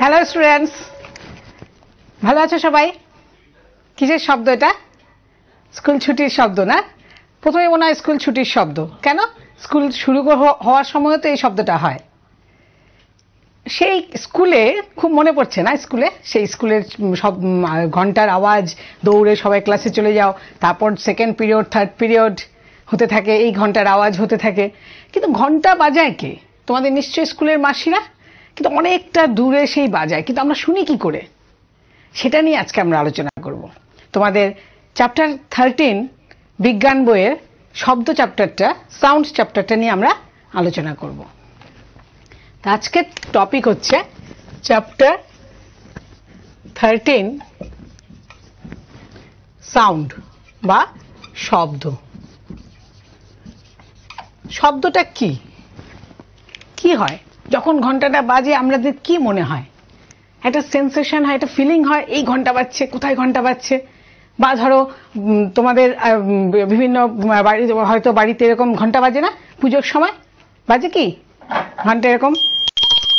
Hello students, ভালো আছো সবাই? কিসের শব্দ এটা? স্কুল ছুটির শব্দ না? প্রথমে মনে হয় স্কুল ছুটির শব্দ। কেন? স্কুল শুরু হওয়ার সময় তো এই শব্দটা হয়। সেই স্কুলে খুব মনে পড়ছে না? স্কুলে সেই স্কুলের সব ঘন্টার আওয়াজ, দৌড়ে সবাই ক্লাসে চলে যাও, তারপর সেকেন্ড পিরিয়ড থার্ড পিরিয়ড হতে থাকে, এই ঘন্টার আওয়াজ হতে থাকে। কিন্তু ঘন্টা বাজায় কে? তোমাদের নিশ্চয়ই স্কুলের মাসিরা, কিন্তু অনেকটা দূরে সেই বাজায়, কিন্তু আমরা শুনি কি করে? সেটা নিয়ে আজকে আমরা আলোচনা করব। তোমাদের চ্যাপ্টার 13 বিজ্ঞান বইয়ের শব্দ চ্যাপ্টারটা, সাউন্ড চ্যাপ্টারটা নিয়ে আমরা আলোচনা করব। আজকের টপিক হচ্ছে চ্যাপ্টার 13 সাউন্ড বা শব্দ। শব্দটা কি কি হয় যখন ঘন্টাটা বাজে? আমাদের কি মনে হয়? একটা সেন্সেশন হয়, একটা ফিলিং হয়, এই ঘন্টা বাজছে, কোথায় ঘন্টা বাজছে। বা ধরো তোমাদের বিভিন্ন হয়তো বাড়িতে এরকম ঘন্টা বাজে না? পুজোর সময় বাজে কি ঘন্টা? এরকম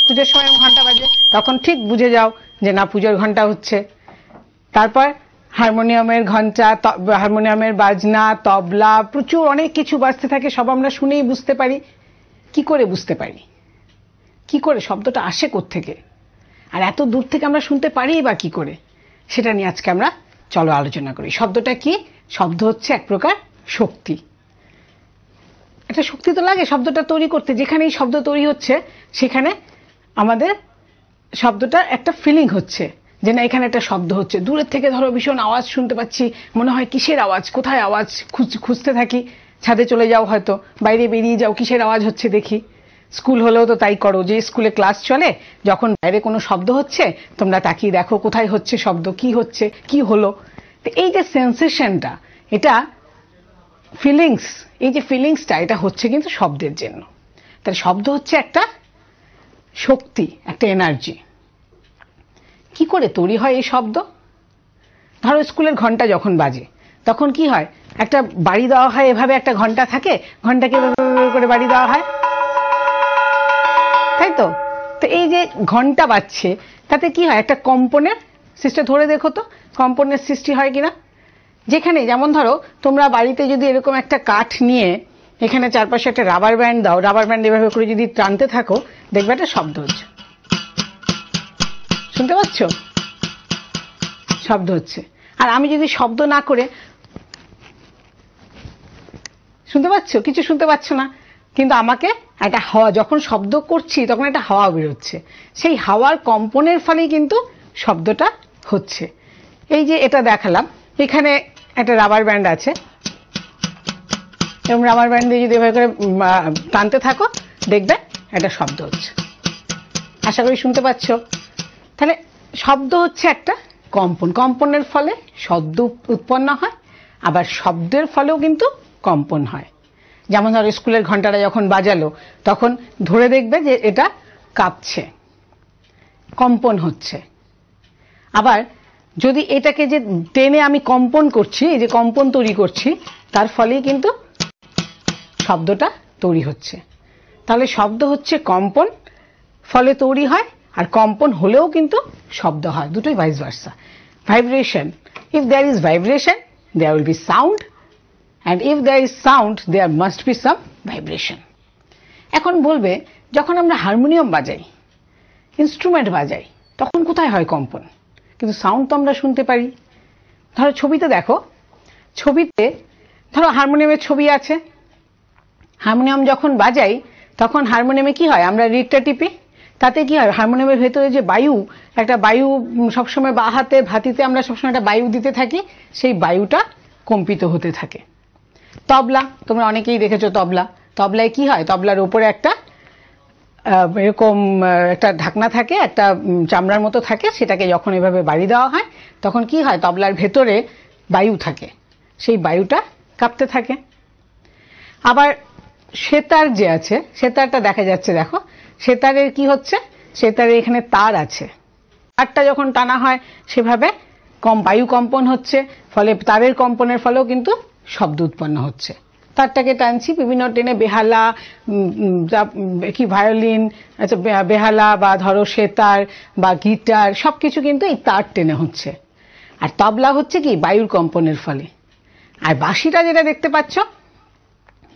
পুজোর সময় ঘন্টা বাজে, তখন ঠিক বুঝে যাও যে না, পুজোর ঘন্টা হচ্ছে। তারপর হারমোনিয়ামের ঘন্টা, হারমোনিয়ামের বাজনা, তবলা, প্রচুর অনেক কিছু বাজতে থাকে, সব আমরা শুনেই বুঝতে পারি। কি করে বুঝতে পারি? কি করে শব্দটা আসে কোত্থেকে? আর এত দূর থেকে আমরা শুনতে পারি বা কি করে? সেটা নিয়ে আজকে আমরা চলো আলোচনা করি। শব্দটা কি? শব্দ হচ্ছে এক প্রকার শক্তি। একটা শক্তি তো লাগে শব্দটা তৈরি করতে। যেখানে এই শব্দ তৈরি হচ্ছে সেখানে আমাদের শব্দটা একটা ফিলিং হচ্ছে যে না, এখানে একটা শব্দ হচ্ছে। দূরের থেকে ধরো ভীষণ আওয়াজ শুনতে পাচ্ছি, মনে হয় কিসের আওয়াজ, কোথায় আওয়াজ, খুঁজতে থাকি। ছাদে চলে যাও, হয়তো বাইরে বেরিয়ে যাও, কিসের আওয়াজ হচ্ছে দেখি। স্কুল হলেও তো তাই করো, যে স্কুলে ক্লাস চলে, যখন বাইরে কোনো শব্দ হচ্ছে তোমরা তাকিয়ে দেখো কোথায় হচ্ছে শব্দ, কি হচ্ছে, কি হলো। এই যে সেন্সেশনটা, এটা ফিলিংস, এই যে ফিলিংসটা, এটা হচ্ছে কিন্তু শব্দের জন্য। তাহলে শব্দ হচ্ছে একটা শক্তি, একটা এনার্জি। কি করে তৈরি হয় এই শব্দ? ধরো স্কুলের ঘন্টা যখন বাজে তখন কি হয়? একটা বাড়ি দেওয়া হয়, এভাবে একটা ঘন্টা থাকে, ঘন্টাকে করে বাড়ি দেওয়া হয়, তাই তো? তো এই যে ঘন্টা বাজছে, তাতে কি হয়? একটা কম্পনের সৃষ্টি, ধরে দেখো তো কম্পনের সৃষ্টি হয় কিনা। যেখানে যেমন ধরো তোমরা বাড়িতে যদি এরকম একটা কাঠ নিয়ে এখানে চারপাশে একটা রাবার ব্যান্ড দাও, রাবার ব্যান্ড এভাবে করে যদি টানতে থাকো, দেখবে একটা শব্দ হচ্ছে। শুনতে পাচ্ছ? শব্দ হচ্ছে। আর আমি যদি শব্দ না করে, শুনতে পাচ্ছ? কিছু শুনতে পাচ্ছ না, কিন্তু আমাকে একটা হাওয়া, যখন শব্দ করছি তখন একটা হাওয়া বেরোচ্ছে, সেই হাওয়ার কম্পনের ফলেই কিন্তু শব্দটা হচ্ছে। এই যে এটা দেখালাম, এখানে একটা রাবার ব্যান্ড আছে, এবং রাবার ব্যান্ড দিয়ে যদি এভাবে করে টানতে থাকো, দেখবে একটা শব্দ হচ্ছে। আশা করি শুনতে পাচ্ছ। তাহলে শব্দ হচ্ছে একটা কম্পন, কম্পনের ফলে শব্দ উৎপন্ন হয়, আবার শব্দের ফলেও কিন্তু কম্পন হয়। যেমন ধরো স্কুলের ঘন্টাটা যখন বাজালো, তখন ধরে দেখবে যে এটা কাঁপছে, কম্পন হচ্ছে। আবার যদি এটাকে যে টেনে আমি কম্পন করছি, এই যে কম্পন তৈরি করছি, তার ফলেই কিন্তু শব্দটা তৈরি হচ্ছে। তাহলে শব্দ হচ্ছে কম্পন, ফলে তৈরি হয়, আর কম্পন হলেও কিন্তু শব্দ হয়, দুটোই vice versa. Vibration, if there is vibration there will be sound, and if there is sound there must be some vibration. এখন বলবে, যখন আমরা হারমোনিয়াম বাজাই, ইনস্ট্রুমেন্ট বাজাই, তখন কোথায় হয় কম্পন? কিন্তু সাউন্ড তো আমরা শুনতে পারি। ধরো ছবিতে দেখো, ছবিতে ধরো হারমোনিয়ামের ছবি আছে, হারমোনিয়াম যখন বাজাই তখন হারমোনিয়ামে কি হয়? আমরা রিডটা টিপি, তাতে কি হয়? হারমোনিয়ামের ভেতরে যে বায়ু, একটা বায়ু সবসময় বা হাতে ভাতিতে আমরা সবসময় একটা বায়ু দিতে থাকি, সেই বায়ুটা কম্পিত হতে থাকে। তবলা তোমরা অনেকেই দেখেছো, তবলায় কি হয়? তবলার উপরে একটা এরকম একটা ঢাকনা থাকে, একটা চামড়ার মতো থাকে, সেটাকে যখন এভাবে বাড়ি দেওয়া হয় তখন কি হয়? তবলার ভেতরে বায়ু থাকে, সেই বায়ুটা কাঁপতে থাকে। আবার সেতার যে আছে, সেতারটা দেখা যাচ্ছে, দেখো সেতারের কি হচ্ছে? সেতারের এখানে তার আছে, তারটা যখন টানা হয় সেভাবে বায়ু কম্পন হচ্ছে, ফলে তারের কম্পনের ফলেও কিন্তু শব্দ উৎপন্ন হচ্ছে। তারটাকে টানছি, বিভিন্ন টেনে বেহালা, কি ভায়োলিন, আচ্ছা বেহালা বা ধরো সেতার বা গিটার সবকিছু কিন্তু এই তার টেনে হচ্ছে। আর তবলা হচ্ছে কি বায়ুর কম্পনের ফলে। আর বাঁশিটা যেটা দেখতে পাচ্ছ,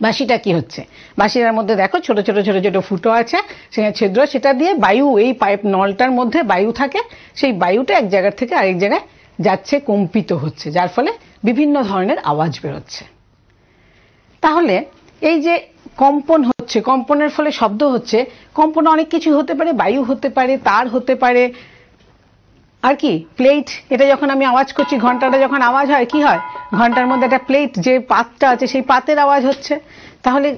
বাঁশিটা কি হচ্ছে, বাঁশিটার মধ্যে দেখো ছোট ছোট ছোট ছোট ফুটো আছে, সেখানে ছিদ্র, সেটা দিয়ে বায়ু, এই পাইপ নলটার মধ্যে বায়ু থাকে, সেই বায়ুটা এক জায়গা থেকে আরেক জায়গায় যাচ্ছে, কম্পিত হচ্ছে, যার ফলে বিভিন্ন ধরনের আওয়াজ বেরোচ্ছে। তাহলে এই যে কম্পন হচ্ছে, কম্পনের ফলে শব্দ হচ্ছে, কম্পন অনেক কিছু হতে পারে, বায়ু হতে পারে, তার হতে পারে, আর কি প্লেট, এটা যখন আমি আওয়াজ করছি, ঘন্টাটা যখন আওয়াজ হয় কি হয়, ঘন্টার মধ্যে একটা প্লেট, যে পাতটা আছে সেই পাতের আওয়াজ হচ্ছে, তাহলে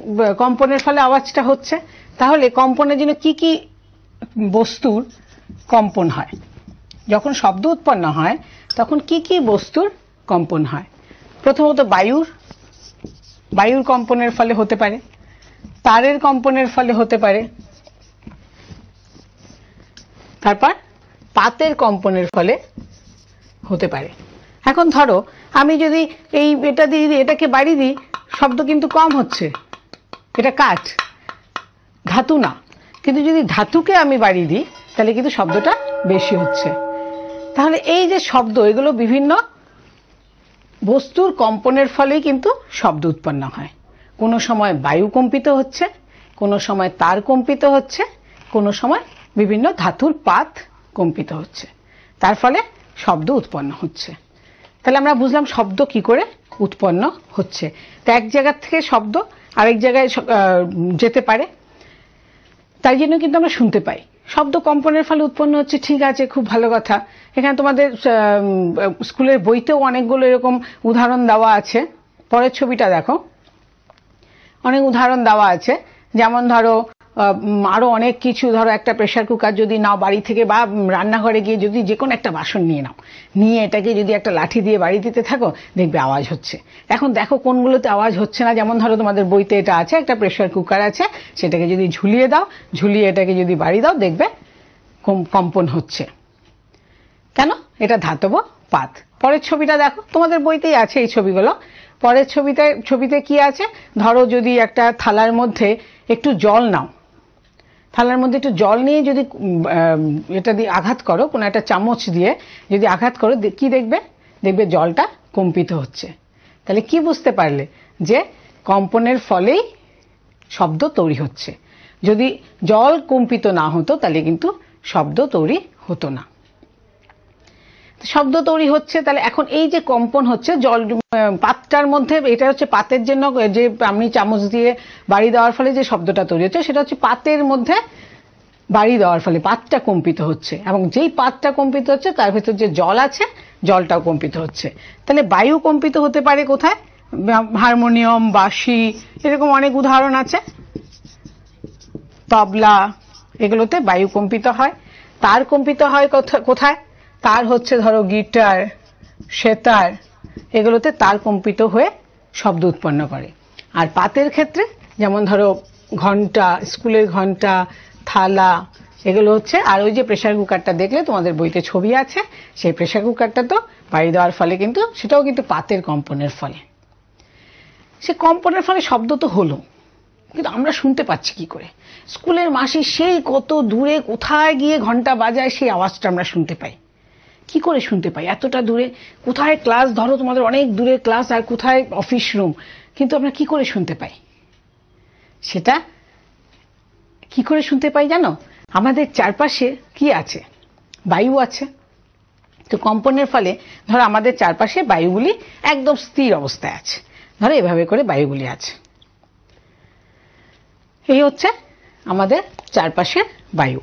কম্পনের ফলে আওয়াজটা হচ্ছে। তাহলে কম্পনের জন্য কি কি বস্তুর কম্পন হয়, যখন শব্দ উৎপন্ন হয় তখন কি কি বস্তুর কম্পন হয়? প্রথমত বায়ুর কম্পনের ফলে হতে পারে, তারের কম্পনের ফলে হতে পারে, তারপর পাতের কম্পনের ফলে হতে পারে। এখন ধরো আমি যদি এটা দিয়ে এটাকে বাড়ি দিই, শব্দ কিন্তু কম হচ্ছে, এটা কাঠ, ধাতু না, কিন্তু যদি ধাতুকে আমি বাড়ি দিই তাহলে কিন্তু শব্দটা বেশি হচ্ছে। তাহলে এই যে শব্দ, এগুলো বিভিন্ন বস্তুর কম্পনের ফলেই কিন্তু শব্দ উৎপন্ন হয়। কোনো সময় বায়ু কম্পিত হচ্ছে, কোনো সময় তার কম্পিত হচ্ছে, কোনো সময় বিভিন্ন ধাতুর পাত কম্পিত হচ্ছে, তার ফলে শব্দ উৎপন্ন হচ্ছে। তাহলে আমরা বুঝলাম শব্দ কি করে উৎপন্ন হচ্ছে। তো এক জায়গা থেকে শব্দ আরেক জায়গায় যেতে পারে, তাই জন্য কিন্তু আমরা শুনতে পাই। শব্দ কম্পনের ফলে উৎপন্ন হচ্ছে, ঠিক আছে, খুব ভালো কথা। এখানে তোমাদের স্কুলের বইতেও অনেকগুলো এরকম উদাহরণ দেওয়া আছে। পরের ছবিটা দেখো, অনেক উদাহরণ দেওয়া আছে। যেমন ধরো আরো অনেক কিছু, ধরো একটা প্রেসার কুকার যদি নাও বাড়ি থেকে, বা রান্নাঘরে গিয়ে যদি যে কোনো একটা বাসন নিয়ে নাও, নিয়ে এটাকে যদি একটা লাঠি দিয়ে বাড়ি দিতে থাকো, দেখবে আওয়াজ হচ্ছে। এখন দেখো কোনগুলোতে আওয়াজ হচ্ছে না। যেমন ধরো তোমাদের বইতে এটা আছে, একটা প্রেসার কুকার আছে, সেটাকে যদি ঝুলিয়ে দাও, ঝুলিয়ে এটাকে যদি বাড়ি দাও, দেখবে কম্পন হচ্ছে। কেন? এটা ধাতব পাত। পরের ছবিটা দেখো, তোমাদের বইতেই আছে এই ছবিগুলো। পরের ছবিতে কি আছে, ধরো যদি একটা থালার মধ্যে একটু জল নাও, থালার মধ্যে একটু জল নিয়ে যদি এটা দিয়ে আঘাত করো, কোনো একটা চামচ দিয়ে যদি আঘাত করো, কি দেখবে? দেখবে জলটা কম্পিত হচ্ছে। তাহলে কি বুঝতে পারলে যে কম্পনের ফলেই শব্দ তৈরি হচ্ছে। যদি জল কম্পিত না হতো তাহলে কিন্তু শব্দ তৈরি হতো না। শব্দ তৈরি হচ্ছে, তাহলে এখন এই যে কম্পন হচ্ছে জল পাতটার মধ্যে, এটা হচ্ছে পাতের জন্য, যে আমি চামচ দিয়ে বাড়ি দেওয়ার ফলে যে শব্দটা তৈরি হচ্ছে, সেটা হচ্ছে পাতের মধ্যে বাড়ি দেওয়ার ফলে পাতটা কম্পিত হচ্ছে, এবং যেই পাতটা কম্পিত হচ্ছে তার ভেতর যে জল আছে, জলটাও কম্পিত হচ্ছে। তাহলে বায়ু কম্পিত হতে পারে কোথায়? হারমোনিয়াম, বাঁশি, এরকম অনেক উদাহরণ আছে, তবলা, এগুলোতে বায়ু কম্পিত হয়। তার কম্পিত হয় কোথায়? তার হচ্ছে ধরো গিটার, সেতার, এগুলোতে তার কম্পিত হয়ে শব্দ উৎপন্ন করে। আর পাতের ক্ষেত্রে যেমন ধরো ঘন্টা, স্কুলের ঘন্টা, থালা, এগুলো হচ্ছে। আর ওই যে প্রেসার কুকারটা দেখলে তোমাদের বইতে ছবি আছে, সেই প্রেসার কুকারটা তো বাড়ি দেওয়ার ফলে কিন্তু সেটাও কিন্তু পাতের কম্পনের ফলে। সে কম্পনের ফলে শব্দ তো হলো, কিন্তু আমরা শুনতে পাচ্ছি কি করে? স্কুলের মাসি সেই কত দূরে কোথায় গিয়ে ঘন্টা বাজায়, সেই আওয়াজটা আমরা শুনতে পাই। কি করে শুনতে পাই? এতটা দূরে কোথায় ক্লাস, ধরো তোমাদের অনেক দূরে ক্লাস, আর কোথায় অফিস রুম, কিন্তু আমরা কি করে শুনতে পাই? সেটা কি করে শুনতে পাই জানো? আমাদের চারপাশে কি আছে? বায়ু আছে। তো কম্পনের ফলে ধরো আমাদের চারপাশে বায়ুগুলি একদম স্থির অবস্থায় আছে, ধরো এভাবে করে বায়ুগুলি আছে। এই হচ্ছে আমাদের চারপাশে বায়ু।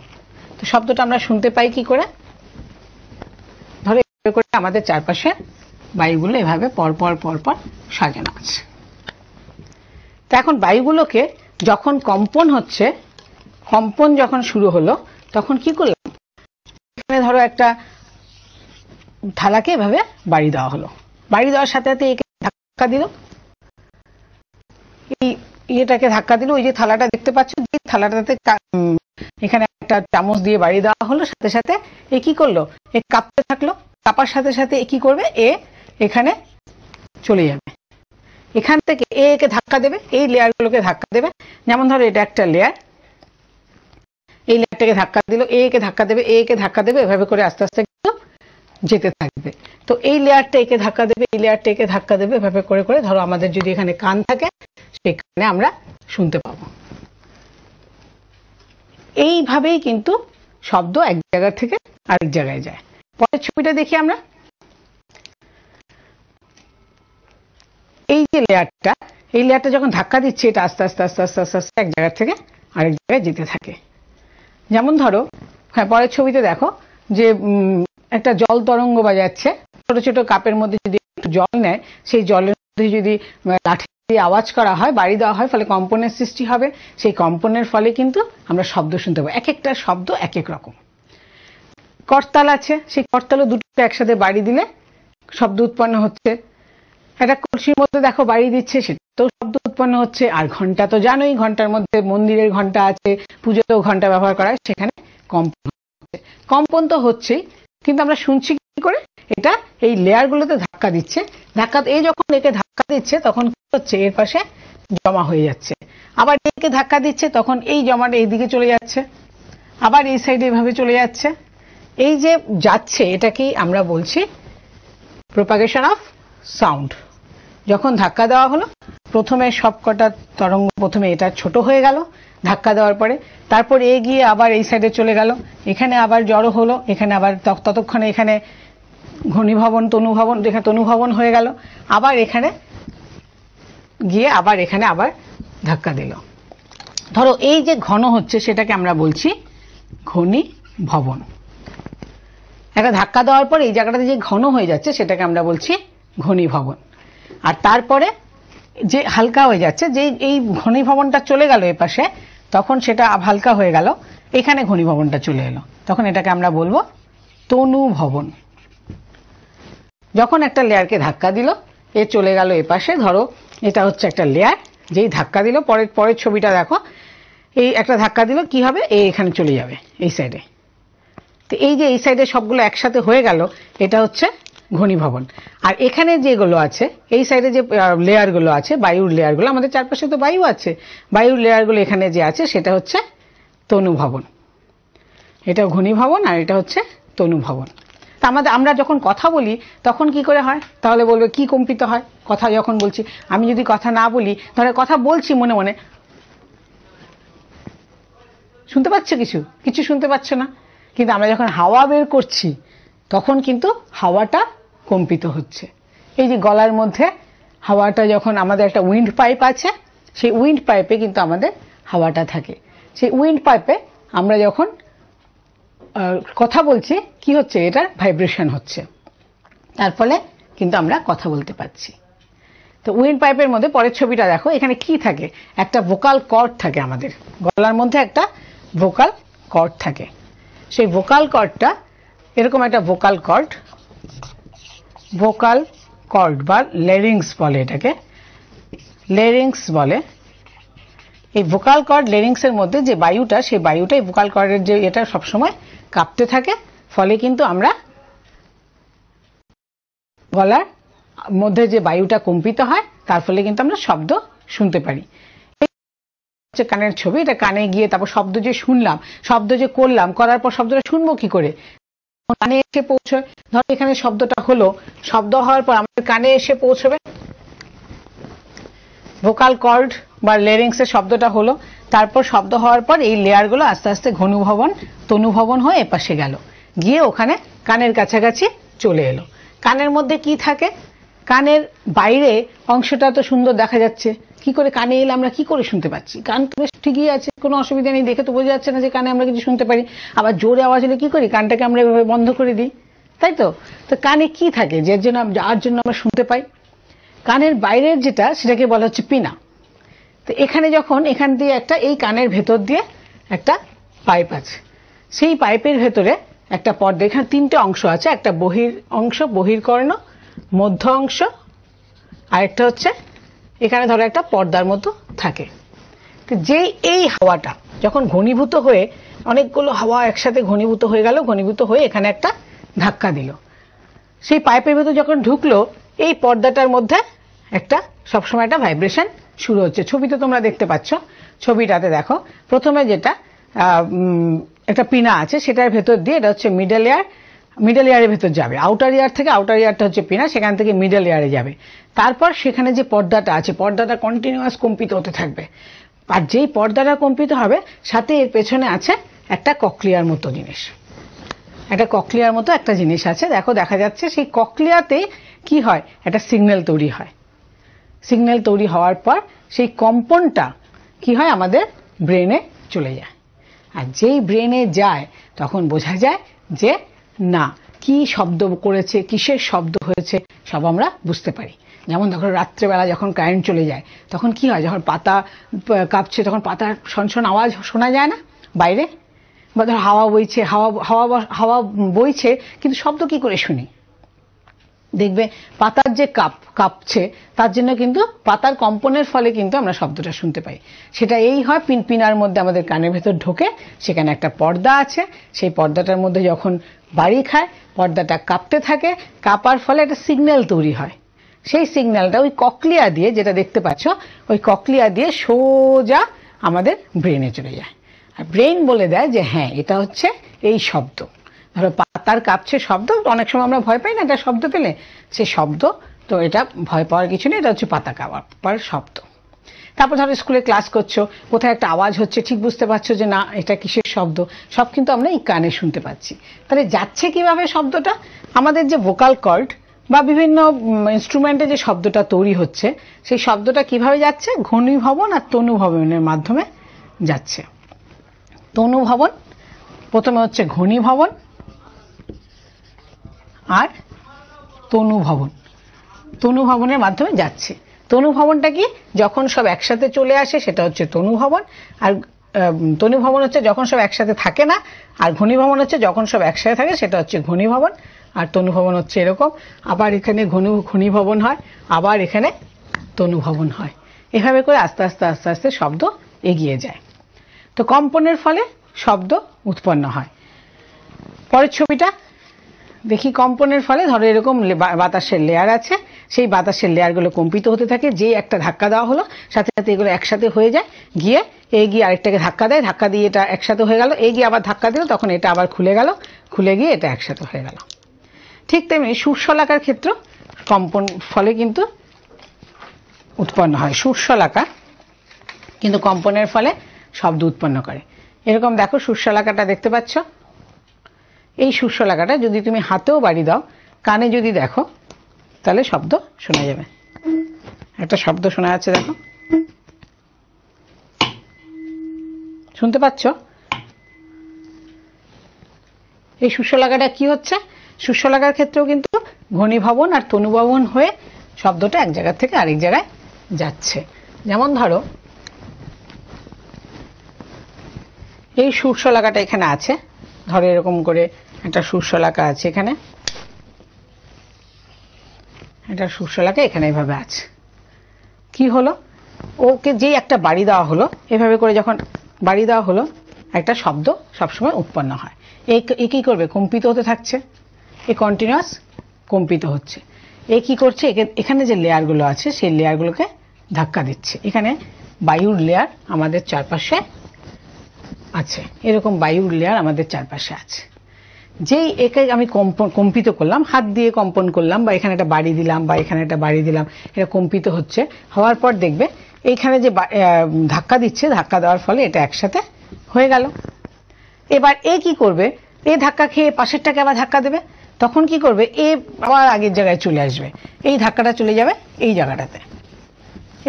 তো শব্দটা আমরা শুনতে পাই কি করে? ধরো এভাবে করে আমাদের চারপাশে বায়ুগুলো এভাবে পরপর পরপর সাজানো আছে। তো এখন বায়ুগুলোকে যখন কম্পন হচ্ছে, কম্পন যখন শুরু হলো, তখন কি করলাম? এখানে ধরো একটা থালাকে এভাবে বাড়ি দেওয়া হলো, বাড়ি দেওয়ার সাথে সাথে একে ধাক্কা দিল, এই ইয়েটাকে ধাক্কা দিল। ওই যে থালাটা দেখতে পাচ্ছ, যে থালাটাতে এখানে একটা চামচ দিয়ে বাড়ি দেওয়া হলো, সাথে সাথে এ কি করলো? এ কাঁপতে থাকলো, কাঁপার সাথে সাথে এ কি করবে? এখানে চলে যাবে, এখান থেকে এ কে ধাক্কা দেবে, এই লেয়ারগুলোকে ধাক্কা দেবে। যেমন ধরো এটা একটা লেয়ার, এই লেয়ারটাকে ধাক্কা দিল, এ কে ধাক্কা দেবে, এ কে ধাক্কা দেবে, এভাবে করে আস্তে আস্তে কিন্তু যেতে থাকবে। তো এই লেয়ারটা একে ধাক্কা দেবে, এই লেয়ারটা একে ধাক্কা দেবে, এভাবে করে করে ধরো আমাদের যদি এখানে কান থাকে সেখানে আমরা শুনতে পাবো। এইভাবেই কিন্তু শব্দ এক জায়গা থেকে আরেক জায়গায় যায়। পরের ছবিটা দেখি আমরা। এই যে লেয়ারটা, এই লেয়ারটা যখন ধাক্কা দিচ্ছে এটা আস্তে আস্তে আস্তে আস্তে আস্তে আস্তে এক জায়গা থেকে আরেক জায়গায় যেতে থাকে। যেমন ধরো, হ্যাঁ পরের ছবিতে দেখো যে একটা জল তরঙ্গ বাজাচ্ছে, ছোট ছোট কাপের মধ্যে যদি একটু জল নেয়, সেই জলের মধ্যে যদি লাঠি দিয়ে আওয়াজ করা হয়, বাড়ি দেওয়া হয়, ফলে কম্পনের সৃষ্টি হবে। সেই কম্পনের ফলে কিন্তু আমরা শব্দ শুনতে পাবো। এক একটা শব্দ এক এক রকম। করতাল আছে, সেই করতালও দুটো একসাথে বাড়ি দিলে শব্দ উৎপন্ন হচ্ছে। একটা কলসির মধ্যে দেখো বাড়ি দিচ্ছে, সেটাতেও শব্দ উৎপন্ন হচ্ছে। আর ঘন্টা তো জানোই, ঘন্টার মধ্যে মন্দিরের ঘন্টা আছে, পুজোতেও ঘন্টা ব্যবহার করা হয়, সেখানে কম্পন হচ্ছে। কম্পন তো হচ্ছেই, কিন্তু আমরা শুনছি কি করে? এটা এই লেয়ারগুলোতে ধাক্কা দিচ্ছে। এই যখন একে ধাক্কা দিচ্ছে তখন কি হচ্ছে? এর পাশে জমা হয়ে যাচ্ছে। আবার একে ধাক্কা দিচ্ছে তখন এই জমাটা এই দিকে চলে যাচ্ছে, আবার এই সাইডে এভাবে চলে যাচ্ছে। এই যে যাচ্ছে এটাকেই আমরা বলছি প্রপাগেশন অফ সাউন্ড। যখন ধাক্কা দেওয়া হলো, প্রথমে সবকটা তরঙ্গ প্রথমে এটা ছোট হয়ে গেল ধাক্কা দেওয়ার পরে, তারপর এ গিয়ে আবার এই সাইডে চলে গেল, এখানে আবার জড়ো হলো, এখানে আবার ততক্ষণে এখানে ঘনীভবন তনুভবন, যেখানে তনুভবন হয়ে গেল, আবার এখানে গিয়ে আবার এখানে আবার ধাক্কা দিল। ধরো এই যে ঘন হচ্ছে সেটাকে আমরা বলছি ঘনীভবন। একটা ধাক্কা দেওয়ার পর এই জায়গাটাতে যে ঘন হয়ে যাচ্ছে সেটাকে আমরা বলছি ঘনীভবন। আর তারপরে যে হালকা হয়ে যাচ্ছে, যে এই ঘনীভবনটা চলে গেল এ পাশে, তখন সেটা হালকা হয়ে গেল, এখানে ঘনীভবনটা চলে এলো, তখন এটাকে আমরা বলবো তনুভবন। যখন একটা লেয়ারকে ধাক্কা দিল, এ চলে গেল এ পাশে, ধরো এটা হচ্ছে একটা লেয়ার, যেই ধাক্কা দিল, পরের ছবিটা দেখো, এই একটা ধাক্কা দিল কি হবে? এখানে চলে যাবে এই সাইডে। তো এই যে এই সাইডে সবগুলো একসাথে হয়ে গেল, এটা হচ্ছে ঘনীভবন। আর এখানে যেগুলো আছে, এই সাইডে যে লেয়ারগুলো আছে, বায়ুর লেয়ারগুলো, আমাদের চারপাশে তো বায়ু আছে, বায়ুর লেয়ারগুলো এখানে যে আছে সেটা হচ্ছে তনুভবন। এটা ঘনীভবন আর এটা হচ্ছে তনুভবন। তা আমরা যখন কথা বলি তখন কি করে হয়? তাহলে বলবে কি কম্পিত হয় কথা যখন বলছি? আমি যদি কথা না বলি, ধরো কথা বলছি মনে মনে, শুনতে পাচ্ছ? কিছু শুনতে পাচ্ছ না, কিন্তু আমরা যখন হাওয়া বের করছি তখন কিন্তু হাওয়াটা কম্পিত হচ্ছে। এই যে গলার মধ্যে হাওয়াটা, যখন আমাদের একটা উইন্ড পাইপ আছে, সেই উইন্ড পাইপে কিন্তু আমাদের হাওয়াটা থাকে। সেই উইন্ড পাইপে আমরা যখন কথা বলছি কি হচ্ছে? এটার ভাইব্রেশন হচ্ছে, তার ফলে কিন্তু আমরা কথা বলতে পারছি। তো উইন্ড পাইপের মধ্যে পরের ছবিটা দেখো, এখানে কি থাকে? একটা ভোকাল কর্ড থাকে। আমাদের গলার মধ্যে একটা ভোকাল কর্ড থাকে। সেই ভোকাল কর্ডটা এরকম একটা ভোকাল কর্ড বা লেরিংস বলে, এটাকে লেরিংস বলে। এই ভোকাল কর্ড লেরিংসের মধ্যে যে বায়ুটা, সেই বায়ুটা এই ভোকাল কর্ডের যে এটা সবসময় কাঁপতে থাকে, ফলে কিন্তু আমরা গলার মধ্যে যে বায়ুটা কম্পিত হয় তার ফলে কিন্তু আমরা শব্দ শুনতে পারি। কানের ছবি, এটা কানে গিয়ে তারপর শব্দ যে শুনলাম, শব্দ যে করলাম, করার পর শব্দটা শুনবো কি করে? কানে এসে পৌঁছয়। ধরো এখানে শব্দটা হলো, শব্দ হওয়ার পর আমাদের কানে এসে পৌঁছবে। ভোকাল কর্ড বা লেরিংসের শব্দটা হলো, তারপর শব্দ হওয়ার পর এই লেয়ারগুলো আস্তে আস্তে ঘনীভবন তনুভবন হয়ে এপাশে গেল, গিয়ে ওখানে কানের কাছাকাছি চলে এলো। কানের মধ্যে কি থাকে? কানের বাইরে অংশটা তো সুন্দর দেখা যাচ্ছে, কি করে কানে এলে আমরা কি করে শুনতে পাচ্ছি? কান তো বেশ ঠিকই আছে, কোনো অসুবিধা নেই, দেখে তো বোঝা যাচ্ছে না যে কানে আমরা কিছু শুনতে পারি। আবার জোরে আওয়াজ হলে কি করি? কানটাকে আমরা এভাবে বন্ধ করে দিই, তাই তো? তো কানে কি থাকে যার জন্য আমরা শুনতে পাই? কানের বাইরের যেটা, সেটাকে বলা হচ্ছে পিনা। তো এখানে যখন এখান দিয়ে একটা, এই কানের ভেতর দিয়ে একটা পাইপ আছে, সেই পাইপের ভেতরে একটা পর্দা, এখানে তিনটে অংশ আছে, একটা বহির অংশ, বহির্কর্ণ, মধ্য অংশ, আরেকটা হচ্ছে এখানে ধরো একটা পর্দার মতো থাকে। তো যেই এই হাওয়াটা যখন ঘনীভূত হয়ে, অনেকগুলো হাওয়া একসাথে ঘনীভূত হয়ে গেল, ঘনীভূত হয়ে এখানে একটা ধাক্কা দিল, সেই পাইপের ভেতর যখন ঢুকলো, এই পর্দাটার মধ্যে একটা সবসময় একটা ভাইব্রেশন শুরু হচ্ছে। ছবিতে তোমরা দেখতে পাচ্ছ, ছবিটাতে দেখো প্রথমে যেটা একটা পিনা আছে সেটার ভেতর দিয়ে এটা হচ্ছে মিডল ইয়ার, মিডল ইয়ারের ভেতর যাবে, আউটার ইয়ার থেকে, আউটার ইয়ারটা হচ্ছে পিনা, সেখান থেকে মিডল ইয়ারে যাবে। তারপর সেখানে যে পর্দাটা আছে পর্দাটা কন্টিনিউয়াস কম্পিত হতে থাকবে, আর যেই পর্দাটা কম্পিত হবে সাথে এর পেছনে আছে একটা ককলিয়ার মতো জিনিস, একটা ককলিয়ার মতো একটা জিনিস আছে। দেখো দেখা যাচ্ছে সেই ককলিয়াতে কি হয়, একটা সিগন্যাল তৈরি হয়। সিগন্যাল তৈরি হওয়ার পর সেই কম্পনটা কি হয় আমাদের ব্রেনে চলে যায়, আর যেই ব্রেনে যায় তখন বোঝা যায় যে না কি শব্দ করেছে, কিসের শব্দ হয়েছে সব আমরা বুঝতে পারি। যেমন দেখো রাত্রেবেলা যখন কারেন্ট চলে যায় তখন কি হয়, যখন পাতা কাঁপছে তখন পাতার শনশন আওয়াজ শোনা যায় না বাইরে, বা ধর হাওয়া বইছে, হাওয়া বইছে কিন্তু শব্দ কি করে শুনি? দেখবে পাতার যে কাঁপছে তার জন্য কিন্তু পাতার কম্পনের ফলে কিন্তু আমরা শব্দটা শুনতে পাই। সেটা এই হয় পিনার মধ্যে আমাদের কানের ভেতর ঢোকে, সেখানে একটা পর্দা আছে, সেই পর্দাটার মধ্যে যখন বাড়ি খায় পর্দাটা কাঁপতে থাকে, কাঁপার ফলে একটা সিগন্যাল তৈরি হয়। সেই সিগন্যালটা ওই ককলিয়া দিয়ে, যেটা দেখতে পাচ্ছ ওই ককলিয়া দিয়ে সোজা আমাদের ব্রেনে চলে যায়, আর ব্রেন বলে দেয় যে হ্যাঁ এটা হচ্ছে এই শব্দ। ধরো পাতার কাঁপছে শব্দ, অনেক সময় আমরা ভয় পাই না একটা শব্দ পেলে, সে শব্দ তো এটা ভয় পাওয়ার কিছু নেই, এটা হচ্ছে পাতা কাঁপার শব্দ। তারপর ধরো স্কুলে ক্লাস করছো, কোথায় একটা আওয়াজ হচ্ছে ঠিক বুঝতে পারছো যে না এটা কিসের শব্দ, সব কিন্তু আমরা এই কানে শুনতে পাচ্ছি। তাহলে যাচ্ছে কিভাবে শব্দটা, আমাদের যে ভোকাল কর্ড বা বিভিন্ন ইনস্ট্রুমেন্টে যে শব্দটা তৈরি হচ্ছে সেই শব্দটা কিভাবে যাচ্ছে, ঘনীভবন আর তনুভবনের মাধ্যমে যাচ্ছে। তনুভবন প্রথমে হচ্ছে ঘনীভবন আর তনুভবন, তনুভবনের মাধ্যমে যাচ্ছে। তনুভবনটা কি, যখন সব একসাথে চলে আসে সেটা হচ্ছে তনুভবন, আর তনুভবন হচ্ছে যখন সব একসাথে থাকে না, আর ঘনীভবন হচ্ছে যখন সব একসাথে থাকে সেটা হচ্ছে ঘনীভবন, আর তনুভবন হচ্ছে এরকম, আবার এখানে ঘনীভবন হয়, আবার এখানে তনুভবন হয়। এভাবে করে আস্তে আস্তে আস্তে আস্তে শব্দ এগিয়ে যায়। তো কম্পনের ফলে শব্দ উৎপন্ন হয়। পরের ছবিটা দেখি, কম্পনের ফলে ধরো এরকম বাতাসের লেয়ার আছে, সেই বাতাসের লেয়ারগুলো কম্পিত হতে থাকে, যে একটা ধাক্কা দেওয়া হলো সাথে সাথে এগুলো একসাথে হয়ে যায়, গিয়ে গিয়ে আরেকটাকে ধাক্কা দেয়, ধাক্কা দিয়ে এটা একসাথে হয়ে গেল, গিয়ে আবার ধাক্কা দিল, তখন এটা আবার খুলে গেল, খুলে গিয়ে এটা একসাথে হয়ে গেল। ঠিক তেমনি সুরশলাকার ক্ষেত্র কম্পন ফলে কিন্তু উৎপন্ন হয়, সুরশলাকা কিন্তু কম্পনের ফলে শব্দ উৎপন্ন করে। এরকম দেখো সুরশলাকাটা দেখতে পাচ্ছ, এই সুরশলাকাটা যদি তুমি হাতেও বাড়ি দাও, কানে যদি দেখো তাহলে শব্দ শোনা যাবে। একটা শব্দ শোনা যাচ্ছে দেখো, শুনতে পাচ্ছ? এই সুরশলাকাটা কি হচ্ছে, সুরশলাকার ক্ষেত্রেও কিন্তু ঘনীভবন আর তনুভবন হয়ে শব্দটা এক জায়গা থেকে আরেক জায়গায় যাচ্ছে। যেমন ধরো এই সুরশলাকাটা এখানে আছে, ধরো এরকম করে একটা সুরশলাকা আছে, এখানে একটা সুরশলাকা এখানে এভাবে আছে। কি হলো, ওকে যেই একটা বাড়ি দেওয়া হলো, এভাবে করে যখন বাড়ি দেওয়া হলো একটা শব্দ সবসময় উৎপন্ন হয়। এ কি করবে, কম্পিত হতে থাকছে, এ কন্টিনিউয়াস কম্পিত হচ্ছে। এ কি করছে, এখানে যে লেয়ারগুলো আছে সেই লেয়ারগুলোকে ধাক্কা দিচ্ছে। এখানে বায়ুর লেয়ার আমাদের চারপাশে আছে, এরকম বায়ুর লেয়ার আমাদের চারপাশে আছে। যেই একে আমি কম্পিত করলাম, হাত দিয়ে কম্পন করলাম, বা এখানে একটা বাড়ি দিলাম বা এখানে একটা বাড়ি দিলাম, এটা কম্পিত হচ্ছে, হওয়ার পর দেখবে এইখানে যে ধাক্কা দিচ্ছে, ধাক্কা দেওয়ার ফলে এটা একসাথে হয়ে গেল। এবার এ কি করবে, এ ধাক্কা খেয়ে পাশেরটাকে আবার ধাক্কা দেবে, তখন কি করবে, এ আবার আগের জায়গায় চলে আসবে, এই ধাক্কাটা চলে যাবে এই জায়গাটাতে,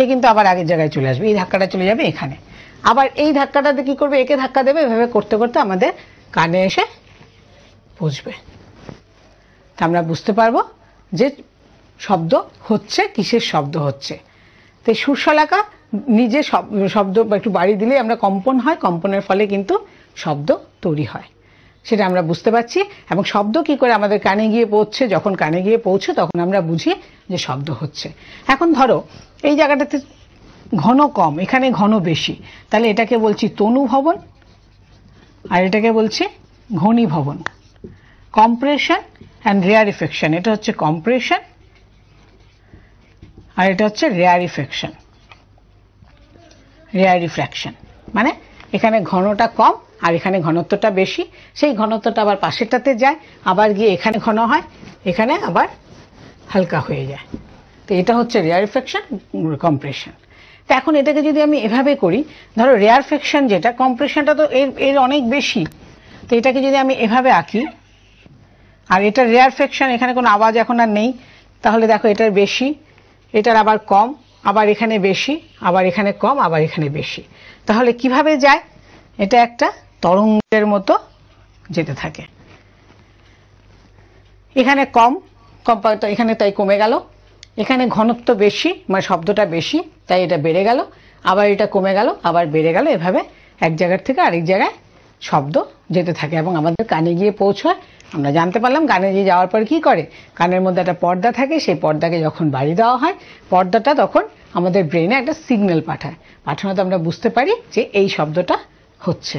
এ কিন্তু আবার আগের জায়গায় চলে আসবে, এই ধাক্কাটা চলে যাবে এখানে, আবার এই ধাক্কাটাতে কি করবে, একে ধাক্কা দেবে, এভাবে করতে করতে আমাদের কানে এসে পৌঁছবে। তা আমরা বুঝতে পারবো যে শব্দ হচ্ছে, কিসের শব্দ হচ্ছে। তো সুরশলাকা নিজে শব্দ একটু বাড়ি দিলে আমরা কম্পন হয়, কম্পনের ফলে কিন্তু শব্দ তৈরি হয়, সেটা আমরা বুঝতে পারছি। এবং শব্দ কি করে আমাদের কানে গিয়ে পৌঁছছে, যখন কানে গিয়ে পৌঁছে তখন আমরা বুঝি যে শব্দ হচ্ছে। এখন ধরো এই জায়গাটাতে ঘন কম, এখানে ঘন বেশি, তাহলে এটাকে বলছি তনুভবন আর এটাকে বলছি ঘনীভবন। কম্প্রেশন অ্যান্ড রেয়ারিফিকেশন, এটা হচ্ছে কম্প্রেশন আর এটা হচ্ছে রেয়ারিফেকশন। রেয়ারিফ্র্যাকশন মানে এখানে ঘনটা কম আর এখানে ঘনত্বটা বেশি, সেই ঘনত্বটা আবার পাশেরটাতে যায়, আবার গিয়ে এখানে ঘন হয়, এখানে আবার হালকা হয়ে যায়। তো এটা হচ্ছে রেয়ারিফেকশন, কম্প্রেশন। তো এখন এটাকে যদি আমি এভাবে করি, ধরো রেয়ারফেকশন যেটা, কম্প্রেশনটা তো এর অনেক বেশি, তো এটাকে যদি আমি এভাবে আঁকি, আর এটা রেয়ারফেকশন, এখানে কোনো আওয়াজ এখন আর নেই, তাহলে দেখো এটার বেশি, এটার আবার কম, আবার এখানে বেশি, আবার এখানে কম, আবার এখানে বেশি। তাহলে কিভাবে যায়? এটা একটা তরঙ্গের মতো যেতে থাকে। এখানে কম, এখানে তাই কমে গেল, এখানে ঘনত্ব বেশি মানে শব্দটা বেশি তাই এটা বেড়ে গেল, আবার এটা কমে গেল, আবার বেড়ে গেল, এভাবে এক জায়গার থেকে আরেক জায়গায় শব্দ যেতে থাকে এবং আমাদের কানে গিয়ে পৌঁছয়। আমরা জানতে পারলাম কানে গিয়ে যাওয়ার পর কি করে, কানের মধ্যে একটা পর্দা থাকে, সেই পর্দাকে যখন বাড়ি দেওয়া হয়, পর্দাটা তখন আমাদের ব্রেনে একটা সিগন্যাল পাঠায়, পাঠানোতে আমরা বুঝতে পারি যে এই শব্দটা হচ্ছে।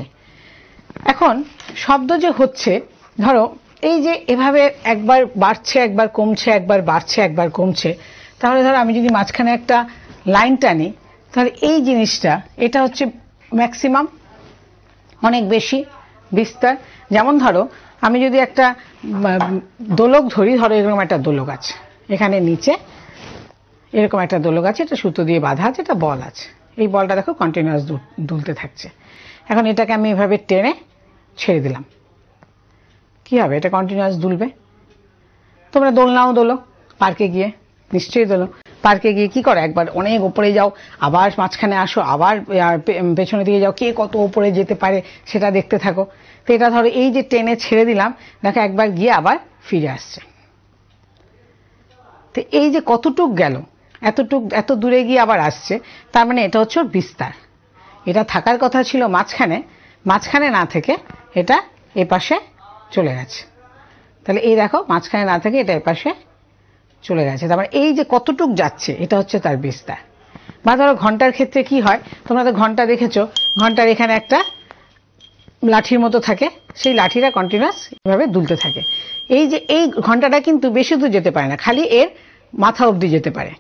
এখন শব্দ যে হচ্ছে, ধরো এই যে এভাবে একবার বাড়ছে একবার কমছে, একবার বাড়ছে একবার কমছে, তাহলে ধরো আমি যদি মাঝখানে একটা লাইন টানি, তাহলে এই জিনিসটা এটা হচ্ছে ম্যাক্সিমাম, অনেক বেশি বিস্তার। যেমন ধরো আমি যদি একটা দোলক ধরি, ধরো এরকম একটা দোলক আছে, এখানে নিচে এরকম একটা দোলক আছে, এটা সুতো দিয়ে বাঁধা আছে, এটা বল আছে, এই বলটা দেখো কন্টিনিউয়াস দুলতে থাকছে। এখন এটাকে আমি এভাবে টেনে ছেড়ে দিলাম, কি হবে? এটা কন্টিনিউয়াস দুলবে। তোমরা দোলনাও দোলো, পার্কে গিয়ে নিশ্চয়ই দোলো, পার্কে গিয়ে কি করো, একবার অনেক ওপরে যাও, আবার মাঝখানে আসো, আবার পেছনের দিকে যাও, কে কত ওপরে যেতে পারে সেটা দেখতে থাকো। তো এটা ধরো এই যে টেনে ছেড়ে দিলাম, দেখো একবার গিয়ে আবার ফিরে আসছে। তো এই যে কতটুক গেল, এত দূরে গিয়ে আবার আসছে, তার মানে এটা হচ্ছে বিস্তার। এটা থাকার কথা ছিল মাঝখানে, মাঝখানে না থেকে এটা এপাশে চলে গেছে। তাহলে এই দেখো মাঝখানে না থেকে এটা এপাশে চলে গেছে, তার মানে এই যে কতটুক যাচ্ছে এটা হচ্ছে তার বিস্তার। বা ধরো ঘন্টার ক্ষেত্রে কি হয়, তোমরা তো ঘন্টা দেখেছো, ঘন্টার এখানে একটা লাঠির মতো থাকে, সেই লাঠিটা কন্টিনিউয়াস এভাবে দুলতে থাকে। এই যে এই ঘন্টাটা কিন্তু বেশি দূর যেতে পারে না, খালি এর মাথা অবধি যেতে পারে,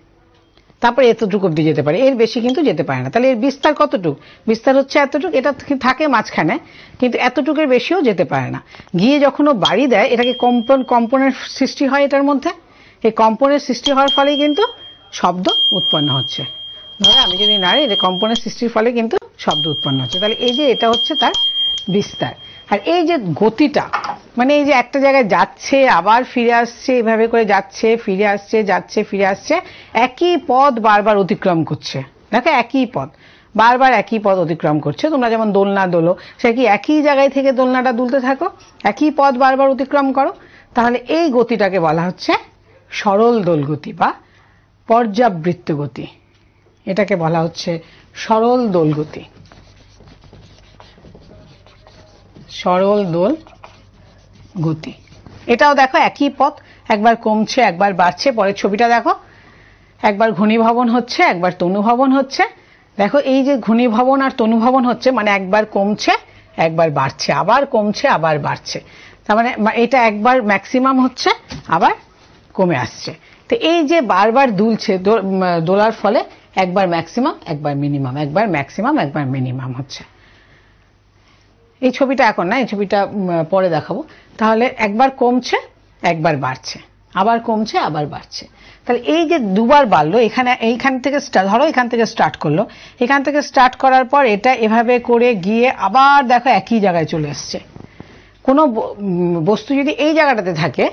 তারপরে এতটুকু অবধি যেতে পারে, এর বেশি কিন্তু যেতে পারে না। তাহলে এর বিস্তার কতটুক? বিস্তার হচ্ছে এতটুক, এটা থাকে মাঝখানে, কিন্তু এতটুকুর বেশিও যেতে পারে না। গিয়ে যখন ও বাড়ি দেয়, এটাকে কম্পনের সৃষ্টি হয় এটার মধ্যে, এই কম্পনের সৃষ্টি হওয়ার ফলেই কিন্তু শব্দ উৎপন্ন হচ্ছে। ধরো আমি যদি নাড়ি, এটা কম্পনের সৃষ্টির ফলে কিন্তু শব্দ উৎপন্ন হচ্ছে। তাহলে এই যে এটা হচ্ছে তার বিস্তার। আর এই যে গতিটা, মানে এই যে একটা জায়গায় যাচ্ছে আবার ফিরে আসছে, এভাবে করে যাচ্ছে ফিরে আসছে, যাচ্ছে ফিরে আসছে, একই পথ বারবার অতিক্রম করছে। দেখো একই পথ বারবার একই পথ অতিক্রম করছে। তোমরা যেমন দোলনা দোলো, সে কি একই জায়গায় থেকে দোলনাটা দুলতে থাকো, একই পথ বারবার অতিক্রম করো, তাহলে এই গতিটাকে বলা হচ্ছে সরল দোলগতি বা পর্যাবৃত্ত গতি। এটাকে বলা হচ্ছে সরল দোলগতি, সরল দোল গতি। এটাও দেখো একই পথ, একবার কমছে একবার বাড়ছে। পরের ছবিটা দেখো, একবার ঘনীভবন হচ্ছে একবার তনুভবন হচ্ছে। দেখো এই যে ঘনীভবন আর তনুভবন হচ্ছে, মানে একবার কমছে একবার বাড়ছে, আবার কমছে আবার বাড়ছে, তার মানে এটা একবার ম্যাক্সিমাম হচ্ছে আবার কমে আসছে। তো এই যে বারবার দুলছে, দোলার ফলে একবার ম্যাক্সিমাম একবার মিনিমাম, একবার ম্যাক্সিমাম একবার মিনিমাম হচ্ছে। এই ছবিটা এখন না, এই ছবিটা পরে দেখাবো। তাহলে একবার কমছে একবার বাড়ছে, আবার কমছে আবার বাড়ছে। তাহলে এই যে দুবার বাড়লো, এইখান থেকে ধরো এখান থেকে স্টার্ট করলো, এখান থেকে স্টার্ট করার পর এটা এভাবে করে গিয়ে আবার দেখো একই জায়গায় চলে এসছে। কোনো বস্তু যদি এই জায়গাটাতে থাকে,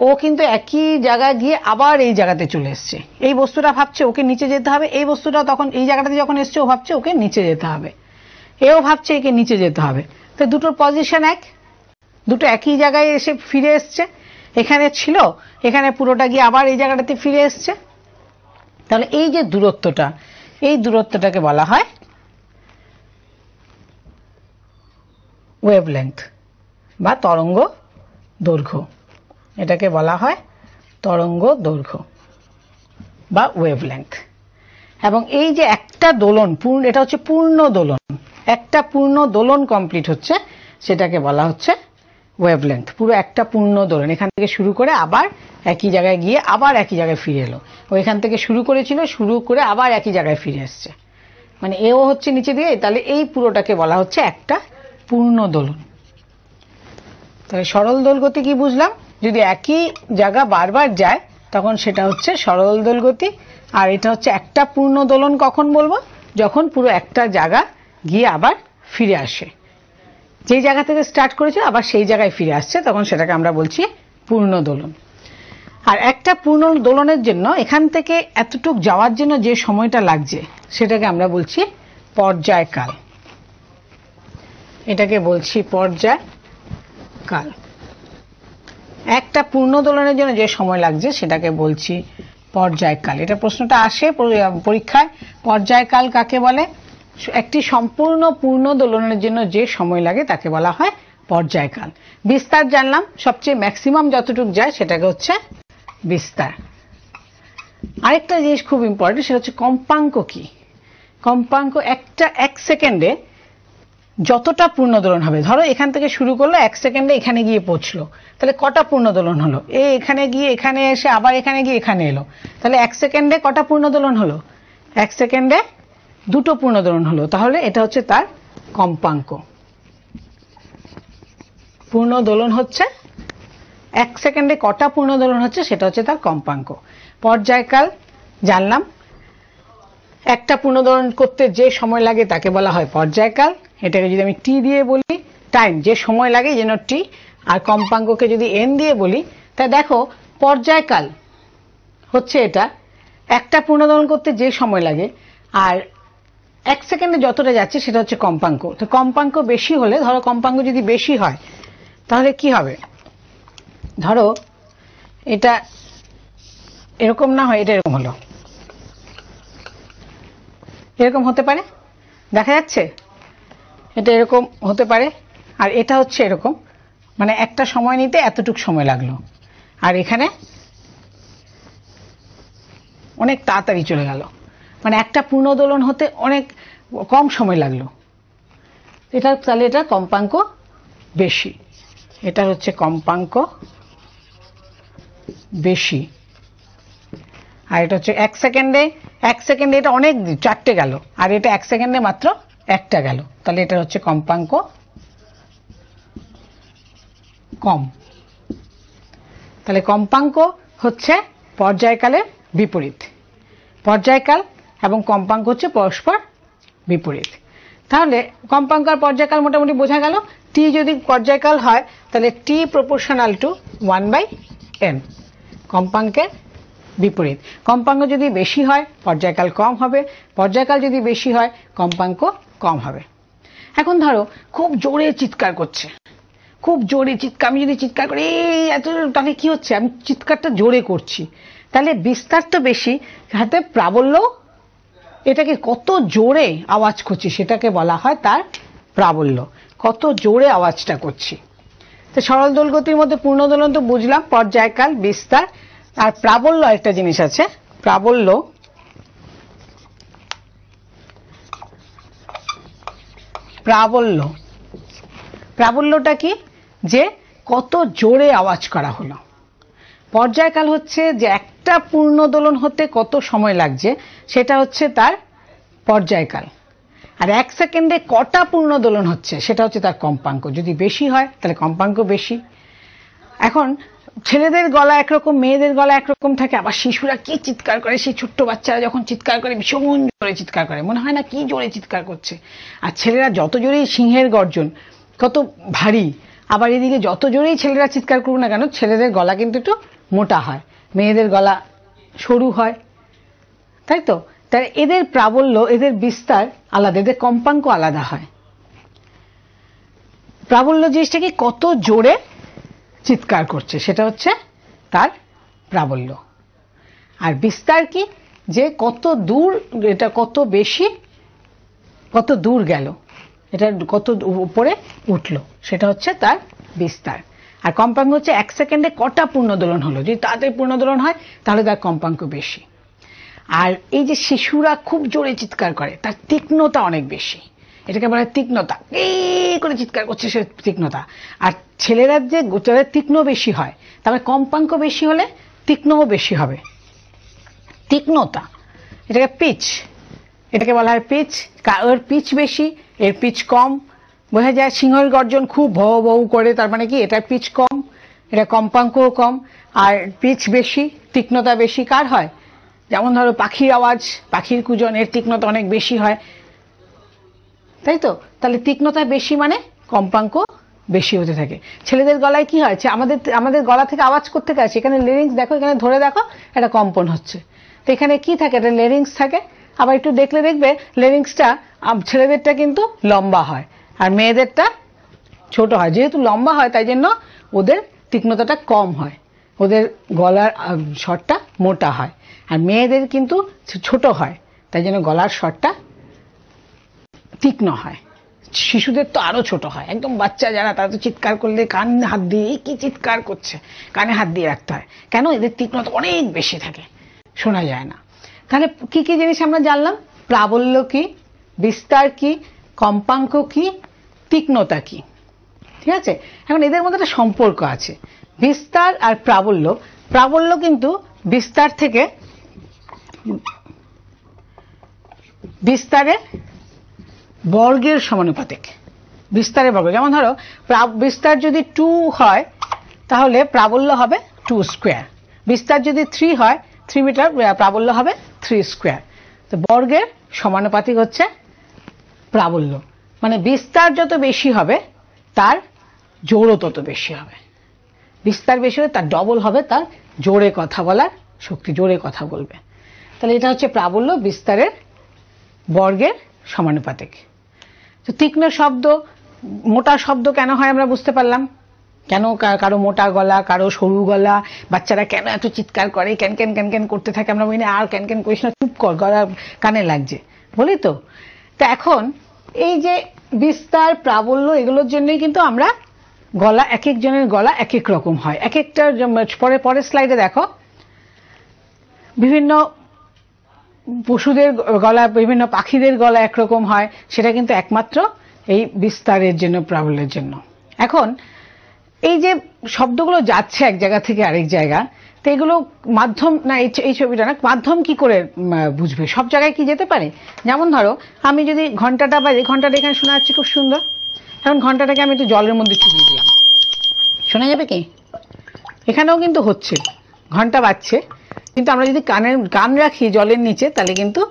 ও কিন্তু একই জায়গায় গিয়ে আবার এই জায়গাতে চলে এসছে। এই বস্তুটা ভাবছে ওকে নিচে যেতে হবে, এই বস্তুটা তখন এই জায়গাটাতে যখন এসছে ও ভাবছে ওকে নিচে যেতে হবে, এও ভাবছে একে নিচে যেতে হবে। তো দুটোর পজিশন এক, দুটো একই জায়গায় এসে ফিরে এসছে। এখানে ছিল, এখানে পুরোটা গিয়ে আবার এই জায়গাটাতে ফিরে এসছে। তাহলে এই যে দূরত্বটা, এই দূরত্বটাকে বলা হয় ওয়েভলেংথ বা তরঙ্গ দৈর্ঘ্য। এটাকে বলা হয় তরঙ্গ দৈর্ঘ্য বা ওয়েভলেংথ। এবং এই যে একটা দোলন এটা হচ্ছে পূর্ণ দোলন, একটা পূর্ণ দোলন কমপ্লিট হচ্ছে, সেটাকে বলা হচ্ছে ওয়েভলেন্থ, পুরো একটা পূর্ণ দোলন। এখান থেকে শুরু করে আবার একই জায়গায় গিয়ে আবার একই জায়গায় ফিরে এলো। ও এখান থেকে শুরু করেছিল, শুরু করে আবার একই জায়গায় ফিরে আসছে, মানে এও হচ্ছে নিচে দিয়ে, তাহলে এই পুরোটাকে বলা হচ্ছে একটা পূর্ণ দোলন। তাহলে সরল দোলগতি কি বুঝলাম? যদি একই জায়গা বারবার যায় তখন সেটা হচ্ছে সরল দোলগতি। আর এটা হচ্ছে একটা পূর্ণ দোলন কখন বলবো? যখন পুরো একটা জায়গা গিয়ে আবার ফিরে আসে, যে জায়গা থেকে স্টার্ট করেছে আবার সেই জায়গায় ফিরে আসছে, তখন সেটাকে আমরা বলছি পূর্ণ দোলন। আর একটা পূর্ণ দোলনের জন্য এখান থেকে এতটুক যাওয়ার জন্য যে সময়টা লাগছে সেটাকে আমরা বলছি পর্যায়কাল। এটাকে বলছি পর্যায়কাল। একটা পূর্ণ দোলনের জন্য যে সময় লাগছে সেটাকে বলছি পর্যায়কাল। এটা প্রশ্নটা আসে পরীক্ষায়, পর্যায়কাল কাকে বলে? একটি সম্পূর্ণ পূর্ণ দোলনের জন্য যে সময় লাগে তাকে বলা হয় পর্যায়কাল। বিস্তার জানলাম, সবচেয়ে ম্যাক্সিমাম যতটুকু যায় সেটাকে হচ্ছে বিস্তার। আরেকটা জিনিস খুব ইম্পর্টেন্ট, সেটা হচ্ছে কম্পাঙ্ক কি। কম্পাঙ্ক এক সেকেন্ডে যতটা পূর্ণ দোলন হবে, ধরো এখান থেকে শুরু করলো, 1 সেকেন্ডে এখানে গিয়ে পৌঁছলো, তাহলে কটা পূর্ণ দোলন হলো? এখানে গিয়ে এখানে এসে আবার এখানে গিয়ে এখানে এলো, তাহলে 1 সেকেন্ডে কটা পূর্ণ দোলন হলো? 1 সেকেন্ডে 2টো পূর্ণ দোলন হলো। তাহলে এটা হচ্ছে তার কম্পাঙ্ক। পূর্ণ দোলন হচ্ছে 1 সেকেন্ডে কটা পূর্ণ দোলন হচ্ছে সেটা হচ্ছে তার কম্পাঙ্ক। পর্যায়কাল জানলাম, একটা পূর্ণ দোলন করতে যে সময় লাগে তাকে বলা হয় পর্যায়কাল। এটাকে যদি আমি টি দিয়ে বলি, টাইম যে সময় লাগে যেন টি, আর কম্পাঙ্ককে যদি এন দিয়ে বলি, তা দেখো পর্যায়কাল হচ্ছে এটা একটা পূর্ণ দোলন করতে যে সময় লাগে, আর 1 সেকেন্ডে যতটা যাচ্ছে সেটা হচ্ছে কম্পাঙ্ক। তো কম্পাঙ্ক বেশি হলে, ধরো কম্পাঙ্ক যদি বেশি হয় তাহলে কি হবে? ধরো এটা এরকম না হয়, এটা এরকম হলো, এরকম হতে পারে, দেখা যাচ্ছে এটা এরকম হতে পারে, আর এটা হচ্ছে এরকম, মানে একটা সময় নিতে এতটুক সময় লাগলো, আর এখানে অনেক তাড়াতাড়ি চলে গেল, মানে একটা পূর্ণ দোলন হতে অনেক কম সময় লাগলো। এটা তাহলে এটা কম্পাঙ্ক বেশি, এটা হচ্ছে কম্পাঙ্ক বেশি। আর এটা হচ্ছে 1 সেকেন্ডে এটা অনেক 4টে গেল, আর এটা 1 সেকেন্ডে মাত্র একটা গেল, তাহলে এটা হচ্ছে কম্পাঙ্ক কম। তাহলে কম্পাঙ্ক হচ্ছে পর্যায়কালের বিপরীত। পর্যায়কাল এবং কম্পাঙ্ক হচ্ছে পরস্পর বিপরীত। তাহলে কম্পাঙ্ক আর পর্যায়কাল মোটামুটি বোঝা গেল। টি যদি পর্যায়কাল হয় তাহলে টি প্রপোর্শনাল টু 1/n, কম্পাঙ্কের বিপরীত। কম্পাঙ্ক যদি বেশি হয় পর্যায়কাল কম হবে, পর্যায়কাল যদি বেশি হয় কম্পাঙ্ক কম হবে। এখন ধরো খুব জোরে চিৎকার করছে, খুব জোরে চিৎকার, আমি যদি চিৎকার করি এত, তাহলে কি হচ্ছে? আমি চিৎকারটা জোরে করছি, তাহলে বিস্তার তো বেশি, হাতে প্রাবল্য, এটাকে কত জোরে আওয়াজ করছি সেটাকে বলা হয় তার প্রাবল্য, কত জোরে আওয়াজটা করছি। তো সরল দোলগতির মধ্যে পূর্ণ দোলন তো বুঝলাম, পর্যায়কাল, বিস্তার, আর প্রাবল্য একটা জিনিস আছে, প্রাবল্য। প্রাবল্যটা কি? যে কত জোরে আওয়াজ করা হলো। পর্যায়কাল হচ্ছে যে একটা পূর্ণ দোলন হতে কত সময় লাগছে সেটা হচ্ছে তার পর্যায়কাল, আর 1 সেকেন্ডে কটা পূর্ণ দোলন হচ্ছে সেটা হচ্ছে তার কম্পাঙ্ক। যদি বেশি হয় তাহলে কম্পাঙ্ক বেশি। এখন ছেলেদের গলা একরকম, মেয়েদের গলা একরকম থাকে, আবার শিশুরা কি চিৎকার করে, সেই ছোট্ট বাচ্চারা যখন চিৎকার করে ভীষণ জোরে চিৎকার করে, মনে হয় না কি জোরে চিৎকার করছে। আর ছেলেরা যত জোরেই সিংহের গর্জন, কত ভারী, আবার এদিকে যত জোরেই ছেলেরা চিৎকার করুক না কেন ছেলেদের গলা কিন্তু একটু মোটা হয়, মেয়েদের গলা সরু হয়, তাই তো? তাই এদের প্রাবল্য, এদের বিস্তার আলাদা, এদের কম্পাঙ্ক আলাদা হয়। প্রাবল্য জিনিসটা কি? কত জোরে চিৎকার করছে সেটা হচ্ছে তার প্রাবল্য। আর বিস্তার কি? যে কত দূর, এটা কত বেশি, কত দূর গেল, এটা কত উপরে উঠলো সেটা হচ্ছে তার বিস্তার। আর কম্পাঙ্ক হচ্ছে 1 সেকেন্ডে কটা পূর্ণদোলন হলো, যদি তাড়াতাড়ি পূর্ণদোলন হয় তাহলে তার কম্পাঙ্ক বেশি। আর এই যে শিশুরা খুব জোরে চিৎকার করে তার তীক্ষ্ণতা অনেক বেশি, এটাকে বলা হয় তীক্ষ্ণতা, এই করে চিৎকার করছে সে তীক্ষ্ণতা। আর ছেলেরা যে যাদের তীক্ষ্ণ বেশি হয়, তবে কম্পাঙ্ক বেশি হলে তীক্ষ্ণও বেশি হবে। তীক্ষ্ণতা, এটাকে পিচ, এটাকে বলা হয় পিচ। ওর পিচ বেশি, এর পিচ কম। বোঝা যায় সিংহের গর্জন খুব ভৌ ভৌ করে, তার মানে কি এটার পিচ কম, এটা কম্পাঙ্কও কম। আর পিচ বেশি, তীক্ষ্ণতা বেশি কার হয়? যেমন ধরো পাখির আওয়াজ, পাখির কুজন, এর তীক্ষ্ণতা অনেক বেশি হয়, তাই তো? তাহলে তীক্ষ্ণতা বেশি মানে কম্পাঙ্ক বেশি হতে থাকে। ছেলেদের গলায় কি হয়? আমাদের গলা থেকে আওয়াজ করতে গেছে, এখানে লিরিংস দেখো, এখানে ধরে দেখো, এটা কম্পন হচ্ছে। তো এখানে কি থাকে? এটা লিরিংস থাকে। আবার একটু দেখলে দেখবে লিরিংসটা ছেলেদেরটা কিন্তু লম্বা হয় আর মেয়েদেরটা ছোট হয়। যেহেতু লম্বা হয় তাই জন্য ওদের তীক্ষ্ণতাটা কম হয়, ওদের গলার স্বরটা মোটা হয়। আর মেয়েদের কিন্তু ছোট হয়, তাই জন্য গলার স্বরটা তীক্ষ্ণ হয়। শিশুদের তো আরো ছোট হয়, একদম বাচ্চা যারা, তারা তো চিৎকার করলে কান হাত দিয়ে কি চিৎকার করছে, কানে হাত দিয়ে রাখতে হয়। কেন? এদের তীক্ষ্ণতা অনেক বেশি থাকে, শোনা যায় না। তাহলে কি কি জিনিস আমরা জানলাম? প্রাবল্য কি, বিস্তার কি, কম্পাঙ্ক কি, তীক্ষ্ণতা কি। ঠিক আছে? এখন এদের মধ্যে একটা সম্পর্ক আছে, বিস্তার আর প্রাবল্য। প্রাবল্য কিন্তু বিস্তার থেকে, বিস্তারের বর্গের সমানুপাতিক। বিস্তারের বর্গ, যেমন ধরো বিস্তার যদি 2 হয় তাহলে প্রাবল্য হবে 2 স্কোয়ার। বিস্তার যদি 3 হয়, 3 মিটার, প্রাবল্য হবে 3 স্কোয়ার। তো বর্গের সমানুপাতিক হচ্ছে প্রাবল্য। মানে বিস্তার যত বেশি হবে তার জোরও তত বেশি হবে। বিস্তার বেশি হলে তার ডবল হবে তার জোরে কথা বলার শক্তি, জোরে কথা বলবে। তাহলে এটা হচ্ছে প্রাবল্য বিস্তারের বর্গের সমানুপাতিক। তো তীক্ষ্ণ শব্দ, মোটা শব্দ কেন হয় আমরা বুঝতে পারলাম। কেন কারো মোটা গলা, কারো সরু গলা, বাচ্চারা কেন এত চিৎকার করে, ক্যান ক্যান ক্যান ক্যান করতে থাকে, আমরা বলি না আর ক্যান ক্যান করিস না, চুপ কর, গলা কানে লাগছে, বলি তো। তা এখন এই যে বিস্তার, প্রাবল্য, এগুলোর জন্যই কিন্তু আমরা গলা, এক একজনের গলা এক এক রকম হয়। এক একটা পরের স্লাইডে দেখো, বিভিন্ন পশুদের গলা, বিভিন্ন পাখিদের গলা একরকম হয়, সেটা কিন্তু একমাত্র এই বিস্তারের জন্য, প্রাবল্যের জন্য। এখন এই যে শব্দগুলো যাচ্ছে এক জায়গা থেকে আরেক জায়গা, তো এগুলো মাধ্যম না, এই ছবিটা না, মাধ্যম কি করে বুঝবে? সব জায়গায় কি যেতে পারে? যেমন ধরো আমি যদি ঘন্টাটা বাজে, ঘন্টাটা এখানে শোনা যাচ্ছে খুব সুন্দর, এখন ঘন্টাটাকে আমি একটু জলের মধ্যে চুবিয়ে দিলাম, শোনা যাবে কি? এখানেও কিন্তু হচ্ছে, ঘন্টা বাজছে, কিন্তু আমরা যদি কান রাখি জলের নিচে তাহলে কিন্তু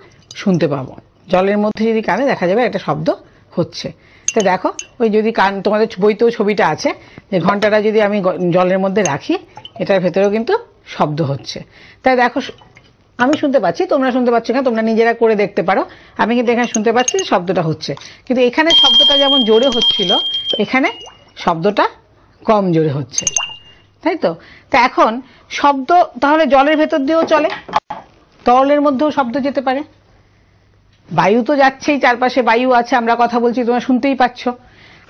শুনতে পাবো। জলের মধ্যে যদি কানে দেখা যাবে একটা শব্দ হচ্ছে। তো দেখো, ওই যদি কান, তোমাদের বইতেও ছবিটা আছে যে ঘন্টাটা যদি আমি জলের মধ্যে রাখি, এটার ভেতরেও কিন্তু শব্দ হচ্ছে। তাই দেখো আমি শুনতে পাচ্ছি, তোমরা শুনতে পাচ্ছ না, তোমরা নিজেরা করে দেখতে পারো। আমি কিন্তু এখানে শুনতে পাচ্ছি শব্দটা হচ্ছে, কিন্তু এখানে শব্দটা যেমন জোরে হচ্ছিল, এখানে শব্দটা কম জোরে হচ্ছে, তাই তো? তা এখন শব্দ তাহলে জলের ভেতর দিয়েও চলে, তরলের মধ্যেও শব্দ যেতে পারে। বায়ু তো যাচ্ছেই, চারপাশে বায়ু আছে, আমরা কথা বলছি, তোমরা শুনতেই পাচ্ছ।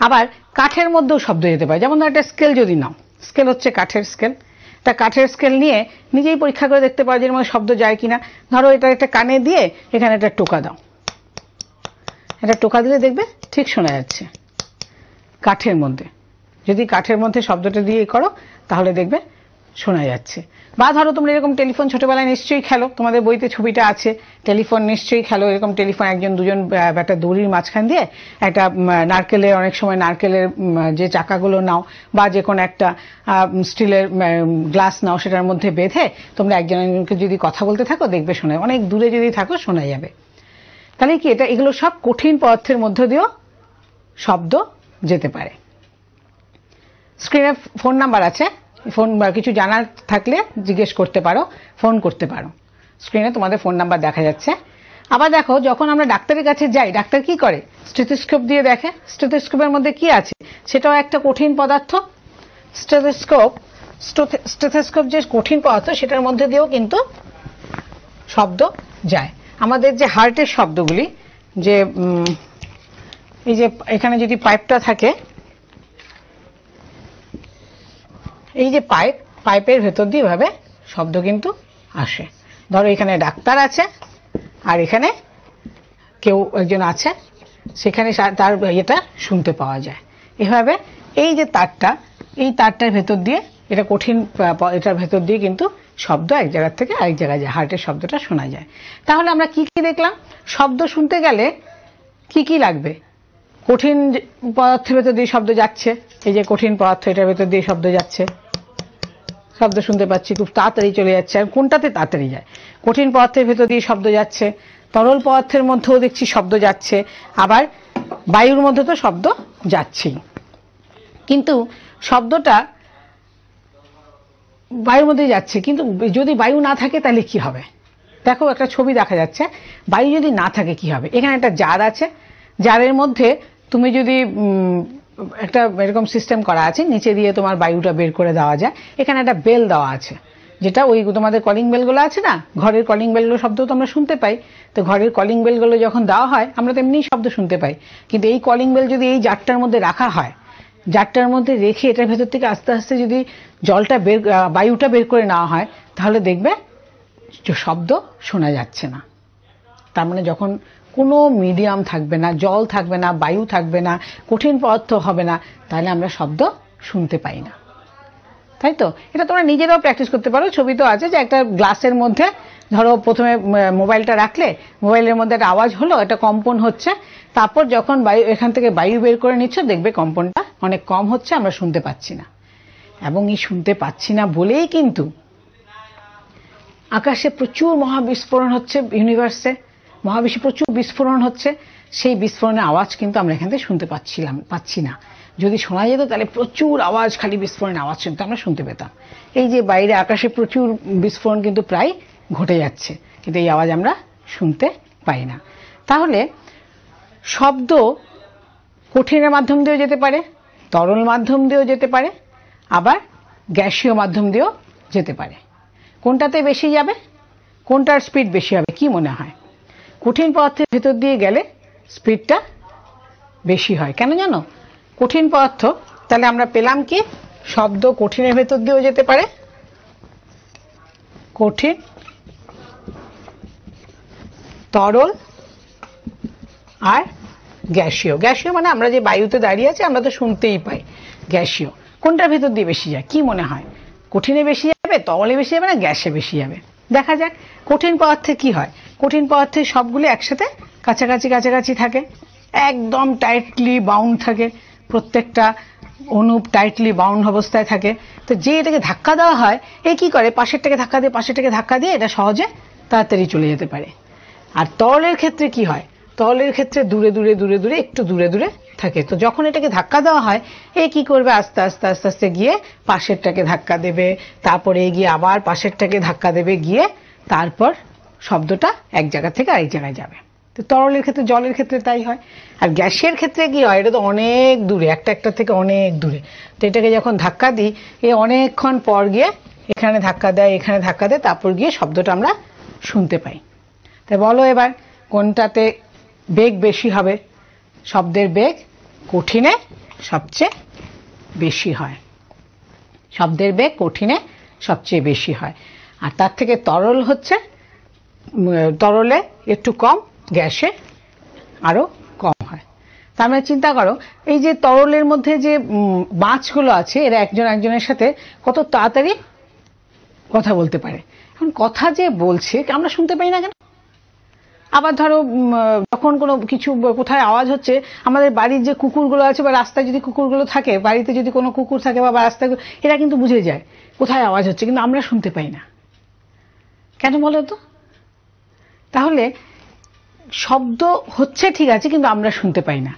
আবার কাঠের মধ্যেও শব্দ যেতে পারে। যেমন একটা স্কেল যদি নাও, স্কেল হচ্ছে কাঠের স্কেল, তা কাঠের স্কেল নিয়ে নিজেই পরীক্ষা করে দেখতে পারো যে এর মধ্যে শব্দ যায় কিনা। ধরো এটা একটা কানে দিয়ে এখানে একটা টোকা দাও, এটা টোকা দিলে দেখবে ঠিক শোনা যাচ্ছে কাঠের মধ্যে। যদি কাঠের মধ্যে শব্দটা দিয়ে করো তাহলে দেখবে শোনা যাচ্ছে। বা ধরো তোমরা এরকম টেলিফোন ছোটবেলায় নিশ্চয়ই খেলো, তোমাদের বইতে ছবিটা আছে, টেলিফোন নিশ্চয়ই খেলো। এরকম টেলিফোন একজন দুজন একটা দড়ির মাঝখান দিয়ে একটা নারকেলের, অনেক সময় নারকেলের যে চাকাগুলো নাও বা যে কোনো একটা স্টিলের গ্লাস নাও, সেটার মধ্যে বেঁধে তোমরা একজন একজনকে যদি কথা বলতে থাকো দেখবে শোনা, অনেক দূরে যদি থাকো শোনা যাবে। তাহলে কি এটা, এগুলো সব কঠিন পদার্থের মধ্য দিয়েও শব্দ যেতে পারে। স্ক্রিনে ফোন নাম্বার আছে, ফোন কিছু জানার থাকলে জিজ্ঞেস করতে পারো, ফোন করতে পারো। স্ক্রিনে তোমাদের ফোন নাম্বার দেখা যাচ্ছে। আবার দেখো, যখন আমরা ডাক্তারের কাছে যাই, ডাক্তার কি করে? স্টেথোস্কোপ দিয়ে দেখে, স্টেথোস্কোপের মধ্যে কি আছে, সেটাও একটা কঠিন পদার্থ। স্টেথোস্কোপ যে কঠিন পদার্থ, সেটার মধ্যে দিয়েও কিন্তু শব্দ যায়। আমাদের যে হার্টের শব্দগুলি, যে এই যে এখানে যদি পাইপটা থাকে, এই যে পাইপের ভেতর দিয়ে ভাবে শব্দ কিন্তু আসে। ধরো এখানে ডাক্তার আছে আর এখানে কেউ একজন আছে, সেখানে তার এটা শুনতে পাওয়া যায়। এভাবে এই যে তারটা, এই তারটার ভেতর দিয়ে, এটা কঠিন, এটার ভেতর দিয়ে কিন্তু শব্দ এক জায়গা থেকে আরেক জায়গায় যায়, হার্টের শব্দটা শোনা যায়। তাহলে আমরা কি কি দেখলাম? শব্দ শুনতে গেলে কি কি লাগবে? কঠিন পদার্থের ভেতর দিয়ে শব্দ যাচ্ছে, এই যে কঠিন পদার্থ, এটার ভেতর দিয়ে শব্দ যাচ্ছে, শব্দ শুনতে পাচ্ছি, খুব তাড়াতাড়ি চলে যাচ্ছে। আর কোনটাতে তাড়াতাড়ি যায়? কঠিন পদার্থের ভেতর দিয়ে শব্দ যাচ্ছে, তরল পদার্থের মধ্যেও দেখছি শব্দ যাচ্ছে, আবার বায়ুর মধ্যে তো শব্দ যাচ্ছেই। কিন্তু শব্দটা বায়ুর মধ্যে যাচ্ছে, কিন্তু যদি বায়ু না থাকে তাহলে কি হবে? দেখো একটা ছবি দেখা যাচ্ছে, বায়ু যদি না থাকে কি হবে? এখানে একটা জার আছে, জারের মধ্যে তুমি যদি একটা এরকম সিস্টেম করা আছে, নিচে দিয়ে তোমার বায়ুটা বের করে দেওয়া যায়। এখানে একটা বেল দেওয়া আছে, যেটা ওই তোমাদের কলিং বেলগুলো আছে না, ঘরের কলিং বেলগুলো শব্দ তো আমরা শুনতে পাই। তো ঘরের কলিং বেলগুলো যখন দেওয়া হয় আমরা তো এমনি শব্দ শুনতে পাই, কিন্তু এই কলিং বেল যদি এই জারটার মধ্যে রাখা হয়, জারটার মধ্যে রেখে এটার ভেতর থেকে আস্তে আস্তে যদি জলটা বায়ুটা বের করে নেওয়া হয়, তাহলে দেখবে শব্দ শোনা যাচ্ছে না। তার মানে যখন কোনো মিডিয়াম থাকবে না, জল থাকবে না, বায়ু থাকবে না, কঠিন পদার্থ হবে না, তাহলে আমরা শব্দ শুনতে পাই না, তাই তো? এটা তোমরা নিজেরাও প্র্যাকটিস করতে পারো। ছবি তো আছে যে একটা গ্লাসের মধ্যে ধরো প্রথমে মোবাইলটা রাখলে, মোবাইলের মধ্যে একটা আওয়াজ হলো, একটা কম্পন হচ্ছে, তারপর যখন বায়ু এখান থেকে বায়ু বের করে নিচ্ছ, দেখবে কম্পনটা অনেক কম হচ্ছে, আমরা শুনতে পাচ্ছি না। এবং এই শুনতে পাচ্ছি না বলেই কিন্তু আকাশে প্রচুর মহাবিস্ফোরণ হচ্ছে, ইউনিভার্সে মহাবিশ্বে প্রচুর বিস্ফোরণ হচ্ছে, সেই বিস্ফোরণের আওয়াজ কিন্তু আমরা এখান থেকে শুনতে পাচ্ছি না। যদি শোনা যেত তাহলে প্রচুর আওয়াজ, খালি বিস্ফোরণের আওয়াজ শুনতে আমরা শুনতে পেতাম। এই যে বাইরে আকাশে প্রচুর বিস্ফোরণ কিন্তু প্রায় ঘটে যাচ্ছে, কিন্তু এই আওয়াজ আমরা শুনতে পাই না। তাহলে শব্দ কঠিনের মাধ্যম দিয়েও যেতে পারে, তরল মাধ্যম দিয়েও যেতে পারে, আবার গ্যাসীয় মাধ্যম দিয়েও যেতে পারে। কোনটাতে বেশি যাবে? কোনটার স্পিড বেশি হবে কি মনে হয়? কঠিন পদার্থের ভেতর দিয়ে গেলে স্পিডটা বেশি হয়। কেন জানো? কঠিন পদার্থ, তাহলে আমরা পেলাম কি? শব্দ কঠিনের ভেতর দিয়েও যেতে পারে, কঠিন, তরল আর গ্যাসীয়। গ্যাসীয় মানে আমরা যে বায়ুতে দাঁড়িয়ে আছি আমরা তো শুনতেই পাই। গ্যাসীয় কোনটার ভেতর দিয়ে বেশি যায় কি মনে হয়? কঠিনে বেশি যাবে, তরলে বেশি যাবে, না গ্যাসে বেশি যাবে? দেখা যাক। কঠিন পদার্থে কি হয়? কঠিন পদার্থে সবগুলো একসাথে কাছাকাছি কাছাকাছি থাকে, একদম টাইটলি বাউন্ড থাকে, প্রত্যেকটা অনুপ টাইটলি বাউন্ড অবস্থায় থাকে। তো যে এটাকে ধাক্কা দেওয়া হয়, এ কি করে? পাশেরটাকে ধাক্কা দিয়ে পাশেরটাকে ধাক্কা দিয়ে এটা সহজে তাড়াতাড়ি চলে যেতে পারে। আর তরলের ক্ষেত্রে কি হয়? তরলের ক্ষেত্রে দূরে দূরে দূরে দূরে একটু দূরে দূরে থাকে। তো যখন এটাকে ধাক্কা দেওয়া হয়, এ কি করবে? আস্তে আস্তে আস্তে আস্তে গিয়ে পাশেরটাকে ধাক্কা দেবে, তারপরে গিয়ে আবার পাশেরটাকে ধাক্কা দেবে, গিয়ে তারপর শব্দটা এক জায়গা থেকে আরেক জায়গায় যাবে। তো তরলের ক্ষেত্রে, জলের ক্ষেত্রে তাই হয়। আর গ্যাসের ক্ষেত্রে কি হয়? এটা তো অনেক দূরে, একটা একটা থেকে অনেক দূরে। তো এটাকে যখন ধাক্কা দিই, এ অনেকক্ষণ পর গিয়ে এখানে ধাক্কা দেয়, এখানে ধাক্কা দেয়, তারপর গিয়ে শব্দটা আমরা শুনতে পাই। তাই বলো এবার কোনটাতে বেগ বেশি হবে? শব্দের বেগ কঠিনে সবচেয়ে বেশি হয়, শব্দের বেগ কঠিনে সবচেয়ে বেশি হয়। আর তার থেকে তরল হচ্ছে, তরলে একটু কম, গ্যাসে আরো কম হয়। তার মানে চিন্তা করো, এই যে তরলের মধ্যে যে মাছগুলো আছে, এরা একজন একজনের সাথে কত তাড়াতাড়ি কথা বলতে পারে। এখন কথা যে বলছে আমরা শুনতে পাই না কেন? আবার ধরো যখন কোনো কিছু কোথায় আওয়াজ হচ্ছে, আমাদের বাড়ির যে কুকুরগুলো আছে বা রাস্তায় যদি কুকুরগুলো থাকে, বাড়িতে যদি কোনো কুকুর থাকে বা রাস্তায়, এরা কিন্তু বুঝে যায় কোথায় আওয়াজ হচ্ছে, কিন্তু আমরা শুনতে পাই না কেন বলো তো? তাহলে শব্দ হচ্ছে ঠিক আছে, কিন্তু আমরা শুনতে পাই না,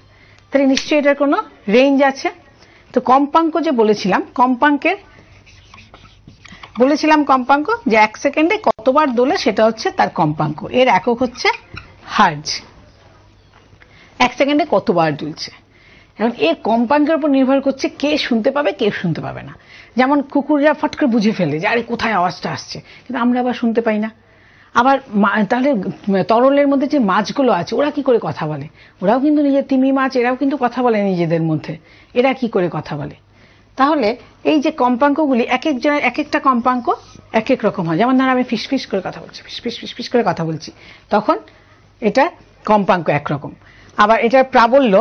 তাহলে নিশ্চয়ই এটার কোনো রেঞ্জ আছে। তো কম্পাঙ্ক যে বলেছিলাম, কম্পাঙ্ক যে 1 সেকেন্ডে কতবার দোলে সেটা হচ্ছে তার কম্পাঙ্ক। এর একক হচ্ছে হার্জ। 1 সেকেন্ডে কতবার দুলছে। এখন এর কম্পাঙ্কের উপর নির্ভর করছে কে শুনতে পাবে, কে শুনতে পাবে না। যেমন কুকুররা ফট করে বুঝে ফেলে যে আরে কোথায় আওয়াজটা আসছে, কিন্তু আমরা আবার শুনতে পাই না। আবার তাহলে তরলের মধ্যে যে মাছগুলো আছে ওরা কি করে কথা বলে? ওরাও কিন্তু নিজের, তিমি মাছ, এরাও কিন্তু কথা বলে নিজেদের মধ্যে। এরা কি করে কথা বলে? তাহলে এই যে কম্পাঙ্কগুলি, এক একজনের এক একটা কম্পাঙ্ক এক এক রকম হয়। যেমন ধর আমি ফিস ফিস করে কথা বলছি, ফিস ফিস ফিস ফিস করে কথা বলছি, তখন এটা কম্পাঙ্ক একরকম। আবার এটার প্রাবল্য,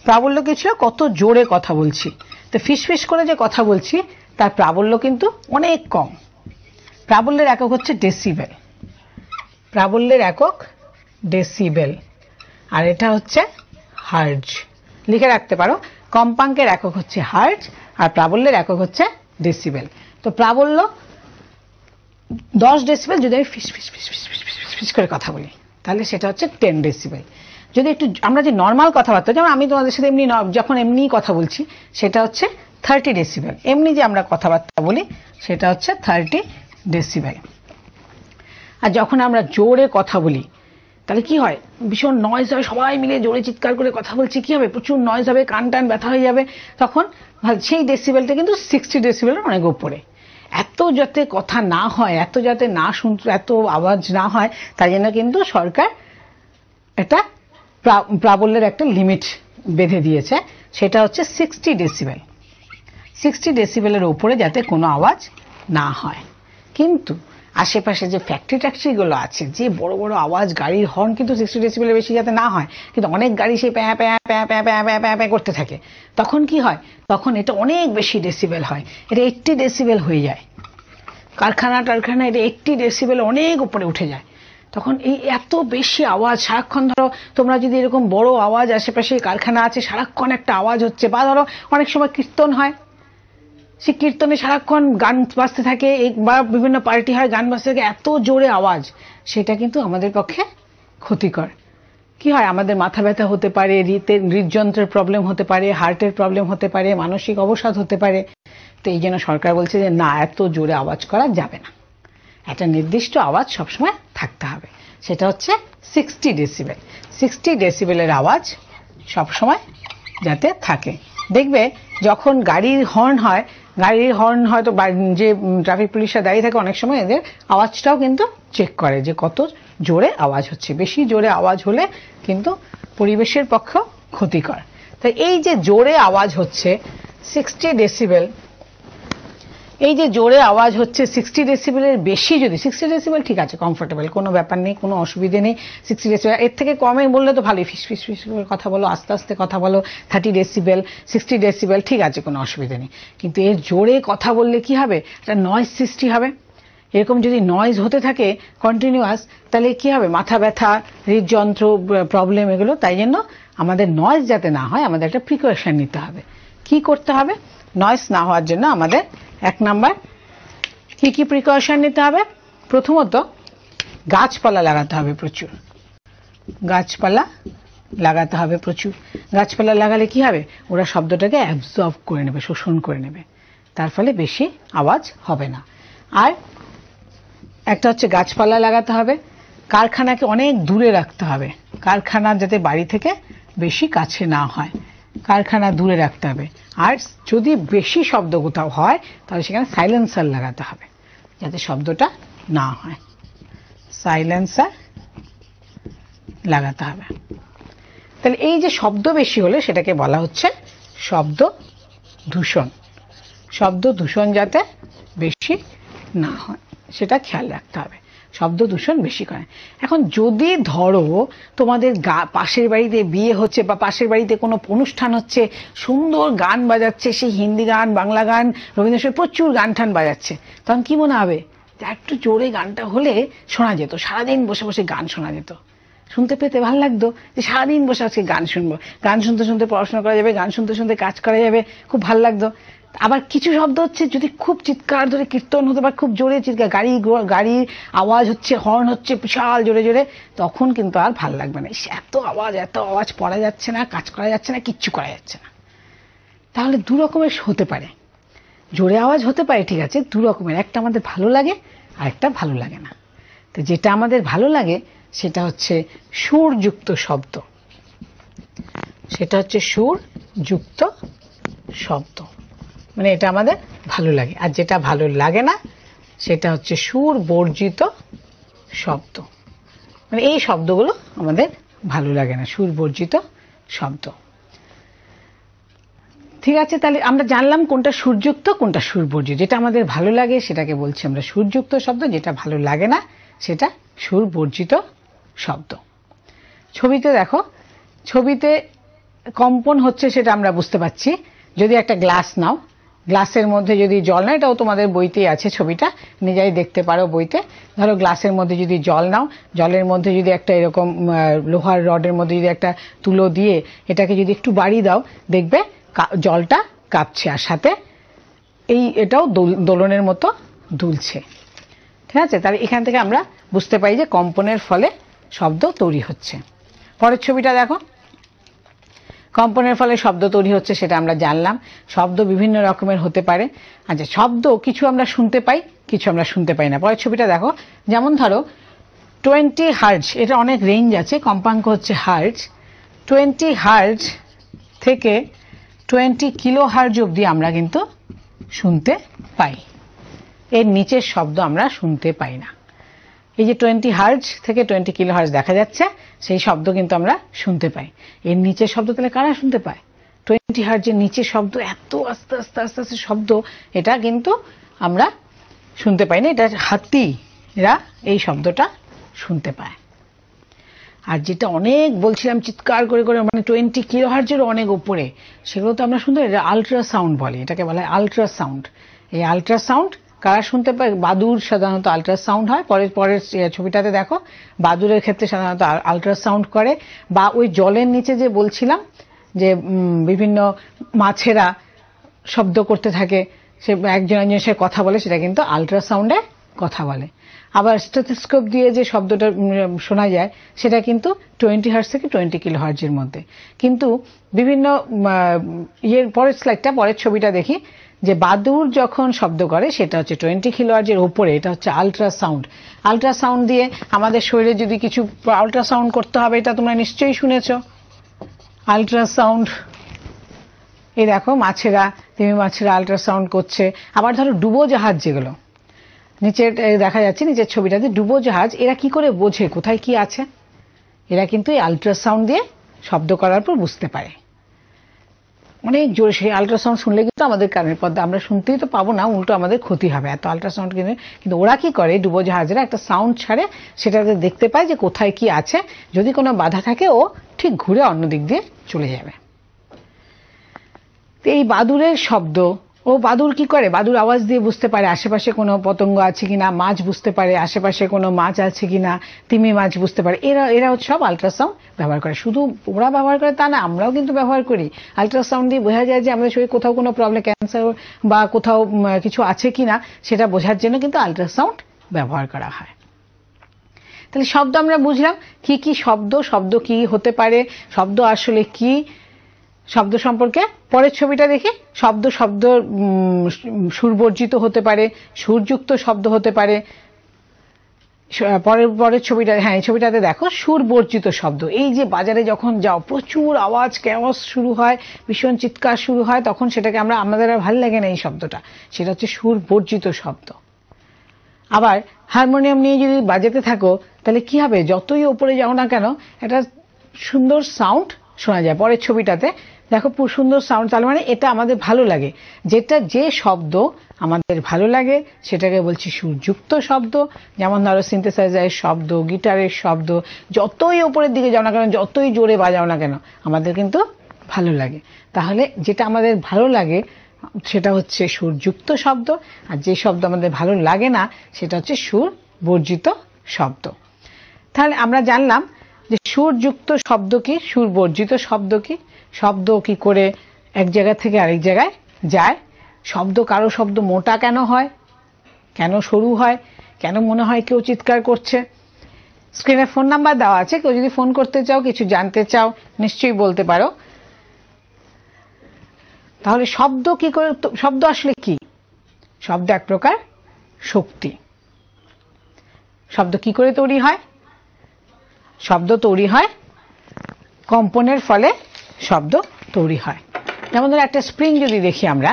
প্রাবল্য কি ছিল, কত জোরে কথা বলছি। তো ফিসফিস করে যে কথা বলছি তার প্রাবল্য কিন্তু অনেক কম। প্রাবল্যের একক হচ্ছে ডেসিবেল, প্রাবল্যের একক ডেসিবেল, আর এটা হচ্ছে হার্জ। লিখে রাখতে পারো, কম্পাঙ্কের একক হচ্ছে হার্জ আর প্রাবল্যের একক হচ্ছে ডেসিবেল। তো প্রাবল্য 10 ডেসিবেল যদি আমি ফিস ফিস ফিস ফিস ফিস ফিস ফিস করে কথা বলি তাহলে সেটা হচ্ছে 10 ডেসিবেল। যদি একটু আমরা যে নর্মাল কথাবার্তা, যেমন আমি তোমাদের সাথে এমনি যখন এমনি কথা বলছি সেটা হচ্ছে 30 ডেসিবেল। এমনি যে আমরা কথাবার্তা বলি সেটা হচ্ছে 30 ডেসিবেল। আর যখন আমরা জোরে কথা বলি তাহলে কি হয়, ভীষণ নয়েজ হয়, সবাই মিলে জোরে চিৎকার করে কথা বলছি, কি হবে, প্রচুর নয়েজ হবে, কান টান ব্যথা হয়ে যাবে। তখন সেই ডেসিবেলটা কিন্তু 60 ডেসিবেলের অনেক উপরে। এত যাতে কথা না হয়, এত যাতে না শুনতে, এত আওয়াজ না হয়, তাই জন্য কিন্তু সরকার এটা প্রাবল্যের একটা লিমিট বেঁধে দিয়েছে, সেটা হচ্ছে 60 ডেসিবেল। 60 ডেসিবেলের উপরে যাতে কোনো আওয়াজ না হয়। কিন্তু আশেপাশে যে ফ্যাক্টরি ট্যাক্টরিগুলো আছে, যে বড় বড় আওয়াজ, গাড়ির হর্ন কিন্তু 60 ডেসিবেলের বেশি যাতে না হয়, কিন্তু অনেক গাড়ি সেই প্যাঁ প্যাঁ প্যাঁ প্যাঁ প্যাঁ প্যাঁ প্যাঁ প্যাঁ করতে থাকে, তখন কি হয়, তখন এটা অনেক বেশি ডেসিবেল হয়, এটা 80 ডেসিবেল হয়ে যায়। কারখানা টারখানা এটা 80 ডেসিবেল অনেক উপরে উঠে যায়। তখন এই এত বেশি আওয়াজ সারাক্ষণ, ধরো তোমরা যদি এরকম বড় আওয়াজ, আশেপাশে কারখানা আছে, সারাক্ষণ একটা আওয়াজ হচ্ছে, বা ধরো অনেক সময় কীর্তন হয়, সে কীর্তনে সারাক্ষণ গান বাজতে থাকে, বা বিভিন্ন পার্টি হয়, গান বাজতে থাকে, এত জোরে আওয়াজ, সেটা কিন্তু আমাদের পক্ষে ক্ষতিকর। কি হয়, আমাদের মাথা ব্যথা হতে পারে, হৃদযন্ত্রের প্রবলেম হতে পারে, হার্টের প্রবলেম হতে পারে, মানসিক অবসাদ হতে পারে। তো এই জন্য সরকার বলছে যে না, এত জোরে আওয়াজ করা যাবে না, একটা নির্দিষ্ট আওয়াজ সবসময় থাকতে হবে, সেটা হচ্ছে 60 ডেসিবেল। 60 ডেসিবেলের আওয়াজ সবসময় যাতে থাকে। দেখবে যখন গাড়ির হর্ন হয়, গাড়ির হর্ন হয়তো যে ট্রাফিক পুলিশরা দাঁড়িয়ে থাকে, অনেক সময় এদের আওয়াজটাও কিন্তু চেক করে যে কত জোরে আওয়াজ হচ্ছে। বেশি জোরে আওয়াজ হলে কিন্তু পরিবেশের পক্ষেও ক্ষতিকর। তাই এই যে জোরে আওয়াজ হচ্ছে 60 ডেসিবেল, এই যে জোরে আওয়াজ হচ্ছে 60 ডেসিবেলের বেশি, যদি 60 ডেসিবেল ঠিক আছে, কমফোর্টেবল, কোনো ব্যাপার নেই, কোনো অসুবিধে নেই। 60 ডেসিবেল, এর থেকে কমে বললে তো ভালোই, ফিস ফিস ফিস করে কথা বলো, আস্তে আস্তে কথা বলো, 30 ডেসিবেল 60 ডেসিবেল ঠিক আছে, কোনো অসুবিধা নেই। কিন্তু এর জোরে কথা বললে কি হবে, একটা নয়েজ সৃষ্টি হবে। এরকম যদি নয়েজ হতে থাকে কন্টিনিউয়াস, তাহলে কি হবে, মাথা ব্যথা, হৃদযন্ত্র প্রবলেম, এগুলো। তাই জন্য আমাদের নয়েজ যাতে না হয়, আমাদের একটা প্রিকশন নিতে হবে। কি করতে হবে নয়েজ না হওয়ার জন্য? আমাদের 1 নাম্বার কি কি প্রিকশন নিতে হবে? প্রথমত গাছপালা লাগাতে হবে প্রচুর, গাছপালা লাগাতে হবে প্রচুর। গাছপালা লাগালে কি হবে, ওরা শব্দটাকে অ্যাবজর্ব করে নেবে, শোষণ করে নেবে, তার ফলে বেশি আওয়াজ হবে না। আর একটা হচ্ছে গাছপালা লাগাতে হবে। কারখানাকে অনেক দূরে রাখতে হবে, কারখানা যাতে বাড়ি থেকে বেশি কাছে না হয়, কারখানা দূরে রাখতে হবে। আর যদি বেশি শব্দ কোথাও হয় তাহলে সেখানে সাইলেন্সার লাগাতে হবে যাতে শব্দটা না হয়, সাইলেন্সার লাগাতে হবে। তাহলে এই যে শব্দ বেশি হলে সেটাকে বলা হচ্ছে শব্দ দূষণ। শব্দ দূষণ যাতে বেশি না হয় সেটা খেয়াল রাখতে হবে, শব্দ দূষণ বেশি করে। এখন যদি ধরো তোমাদের পাশের বাড়িতে বিয়ে হচ্ছে বা পাশের বাড়িতে কোনো অনুষ্ঠান হচ্ছে, সুন্দর গান বাজাচ্ছে, সেই হিন্দি গান, বাংলা গান, রবীন্দ্রসঙ্গীত, প্রচুর গান টান বাজাচ্ছে, তখন কি মনে হবে, একটু জোরে গানটা হলে শোনা যেত, সারাদিন বসে বসে গান শোনা যেত, শুনতে পেতে ভালো লাগতো, যে সারাদিন বসে আজকে গান শুনবো, গান শুনতে শুনতে পড়াশোনা করা যাবে, গান শুনতে শুনতে কাজ করা যাবে, খুব ভালো লাগতো। আবার কিছু শব্দ হচ্ছে যদি খুব চিৎকার ধরে কীর্তন হতে পারে, খুব জোরে চিৎকার, গাড়ির আওয়াজ হচ্ছে, হর্ন হচ্ছে বিশাল জোরে জোরে, তখন কিন্তু আর ভালো লাগবে না, এত আওয়াজ পড়া যাচ্ছে না, কাজ করা যাচ্ছে না, কিচ্ছু করা যাচ্ছে না। তাহলে দু রকমের হতে পারে, জোরে আওয়াজ হতে পারে ঠিক আছে, দু রকমের, একটা আমাদের ভালো লাগে আর একটা ভালো লাগে না। তো যেটা আমাদের ভালো লাগে সেটা হচ্ছে সুরযুক্ত শব্দ, সেটা হচ্ছে সুরযুক্ত শব্দ, মানে এটা আমাদের ভালো লাগে। আর যেটা ভালো লাগে না সেটা হচ্ছে সুর বর্জিত শব্দ, মানে এই শব্দগুলো আমাদের ভালো লাগে না, সুর বর্জিত শব্দ। ঠিক আছে, তাহলে আমরা জানলাম কোনটা সুরযুক্ত কোনটা সুর বর্জিত। যেটা আমাদের ভালো লাগে সেটাকে বলছি আমরা সুরযুক্ত শব্দ, যেটা ভালো লাগে না সেটা সুর বর্জিত শব্দ। ছবিতে দেখো, ছবিতে কম্পন হচ্ছে সেটা আমরা বুঝতে পারছি। যদি একটা গ্লাস নাও, গ্লাসের মধ্যে যদি জল নাও, এটাও তোমাদের বইতেই আছে, ছবিটা নিজেই দেখতে পারো বইতে। ধরো গ্লাসের মধ্যে যদি জল নাও, জলের মধ্যে যদি একটা এরকম লোহার রডের মধ্যে যদি একটা তুলো দিয়ে এটাকে যদি একটু বাড়ি দাও, দেখবে জলটা কাঁপছে, আর সাথে এটাও দোলনের মতো দুলছে। ঠিক আছে, তাহলে এখান থেকে আমরা বুঝতে পারি যে কম্পনের ফলে শব্দ তৈরি হচ্ছে। পরের ছবিটা দেখো, কম্পনের ফলে শব্দ তৈরি হচ্ছে সেটা আমরা জানলাম। শব্দ বিভিন্ন রকমের হতে পারে। আচ্ছা, শব্দ কিছু আমরা শুনতে পাই, কিছু আমরা শুনতে পাই না। পরের ছবিটা দেখো, যেমন ধরো 20 হার্জ, এটা অনেক রেঞ্জ আছে, কম্পাঙ্ক হচ্ছে হার্জ। 20 হার্জ থেকে 20 কিলো হার্জ অবধি আমরা কিন্তু শুনতে পাই। এর নিচের শব্দ আমরা শুনতে পাই না। এই যে 20 হার্জ থেকে 20 কিলো হার্জ দেখা যাচ্ছে, সেই শব্দ কিন্তু আমরা শুনতে পাই। এর নিচের শব্দ তাহলে কারা শুনতে পায়? 20 হার্জের নিচের শব্দ, এত আস্তে আস্তে আস্তে আস্তে শব্দ, এটা কিন্তু আমরা শুনতে পাই না। এটা হাতিরা এই শব্দটা শুনতে পায়। আর যেটা অনেক বলছিলাম চিৎকার করে করে, মানে 20 কিলো হার্জেরও অনেক উপরে, সেগুলো তো আমরা শুনতে পাই। এটা আল্ট্রাসাউন্ড বলে, এটাকে বলা হয় আল্ট্রাসাউন্ড। এই আল্ট্রাসাউন্ড কারা শুনতে পায়? বাদুড় সাধারণত আল্ট্রাসাউন্ড হয়। পরের ছবিটাতে দেখো, বাদুড়ের ক্ষেত্রে সাধারণত আল্ট্রাসাউন্ড করে। বা ওই জলের নিচে যে বলছিলাম যে বিভিন্ন মাছেরা শব্দ করতে থাকে, সে একজন একজনের সাথে কথা বলে, সেটা কিন্তু আল্ট্রাসাউন্ডে কথা বলে। আবার স্টেথোস্কোপ দিয়ে যে শব্দটা শোনা যায়, সেটা কিন্তু 20 হার্জ থেকে 20 কিলো হার্জের মধ্যে। কিন্তু বিভিন্ন পরের স্লাইডটা, পরের ছবিটা দেখি, যে বাদুড় যখন শব্দ করে সেটা হচ্ছে 20 কিলো হার্জের উপরে, এটা হচ্ছে আল্ট্রাসাউন্ড। আল্ট্রাসাউন্ড দিয়ে আমাদের শরীরে যদি কিছু আল্ট্রাসাউন্ড করতে হবে, এটা তোমরা নিশ্চয়ই শুনেছ, আল্ট্রাসাউন্ড। এই দেখো মাছেরা, তিমি মাছেরা আল্ট্রাসাউন্ড করছে। আবার ধরো ডুবোজাহাজ, যেগুলো নিচে দেখা যাচ্ছে, নিচের ছবিটাতে ডুবোজাহাজ, এরা কি করে বোঝে কোথায় কি আছে? এরা কিন্তু এই আল্ট্রাসাউন্ড দিয়ে শব্দ করার পর বুঝতে পারে। অনেক জোরে সেই আল্ট্রাসাউন্ড শুনলে কিন্তু আমাদের কানের পর্দা, আমরা শুনতেই তো পাবো না, উল্টো আমাদের ক্ষতি হবে এত আল্ট্রাসাউন্ড। কিন্তু ওরা কি করে, ডুবোজাহাজেরা একটা সাউন্ড ছাড়ে, সেটাতে দেখতে পায় যে কোথায় কি আছে। যদি কোনো বাধা থাকে, ও ঠিক ঘুরে অন্য দিক দিয়ে চলে যাবে। এই বাদুড়ের শব্দ, ও বাদুড় কি করে, বাদুড় আওয়াজ দিয়ে বুঝতে পারে আশেপাশে কোনো পতঙ্গ আছে কিনা, মাছ বুঝতে পারে আশেপাশে কোনো মাছ আছে কিনা, তিমি মাছ বুঝতে পারে। এরা সব আল্ট্রাসাউন্ড ব্যবহার করে। শুধু ওরা ব্যবহার করে তা না, আমরাও কিন্তু ব্যবহার করি। আল্ট্রাসাউন্ড দিয়ে বোঝা যায় যে আমাদের শরীরে কোথাও কোনো প্রবলেম, ক্যান্সার বা কোথাও কিছু আছে কিনা, সেটা বোঝার জন্য কিন্তু আল্ট্রাসাউন্ড ব্যবহার করা হয়। তাহলে শব্দ আমরা বুঝলাম, কি কি শব্দ, শব্দ কি হতে পারে, শব্দ আসলে কি, শব্দ সম্পর্কে। পরের ছবিটা দেখি, শব্দ সুরবর্জিত হতে পারে, সুরযুক্ত শব্দ হতে পারে। পরের ছবিটা, হ্যাঁ এই ছবিটাতে দেখো, সুরবর্জিত শব্দ। এই যে বাজারে যখন যাও, প্রচুর আওয়াজ, কেওয়াস শুরু হয়, ভীষণ চিৎকার শুরু হয়, তখন সেটাকে আমাদের আর ভালো লাগে না এই শব্দটা, সেটা হচ্ছে সুরবর্জিত শব্দ। আবার হারমোনিয়াম নিয়ে যদি বাজাতে থাকো, তাহলে কি হবে, যতই ওপরে যাও না কেন, একটা সুন্দর সাউন্ড শোনা যায়। পরের ছবিটাতে দেখো, সুন্দর সাউন্ড, তার মানে এটা আমাদের ভালো লাগে। যে শব্দ আমাদের ভালো লাগে সেটাকে বলছি সুরযুক্ত শব্দ। যেমন ধরো সিনথেসাইজারের শব্দ, গিটারের শব্দ, যতই ওপরের দিকে যাও না কেন, যতই জোরে বাজাও না কেন, আমাদের কিন্তু ভালো লাগে। তাহলে যেটা আমাদের ভালো লাগে সেটা হচ্ছে সুরযুক্ত শব্দ, আর যে শব্দ আমাদের ভালো লাগে না সেটা হচ্ছে সুর বর্জিত শব্দ। তাহলে আমরা জানলাম যে সুরযুক্ত শব্দ কি, সুর বর্জিত শব্দ কি, শব্দ কি করে এক জায়গা থেকে আরেক জায়গায় যায়, কারো শব্দ মোটা কেন হয়, কেন সরু হয়, কেন মনে হয় কেউ চিৎকার করছে। স্ক্রিনে ফোন নাম্বার দেওয়া আছে, কেউ যদি ফোন করতে চাও, কিছু জানতে চাও, নিশ্চয়ই বলতে পারো। তাহলে শব্দ কি করে, শব্দ আসলে কি? শব্দ এক প্রকার শক্তি। শব্দ কি করে তৈরি হয়? শব্দ তৈরি হয় কম্পনের ফলে, শব্দ তৈরি হয়। যেমন ধরো একটা স্প্রিং যদি দেখি আমরা,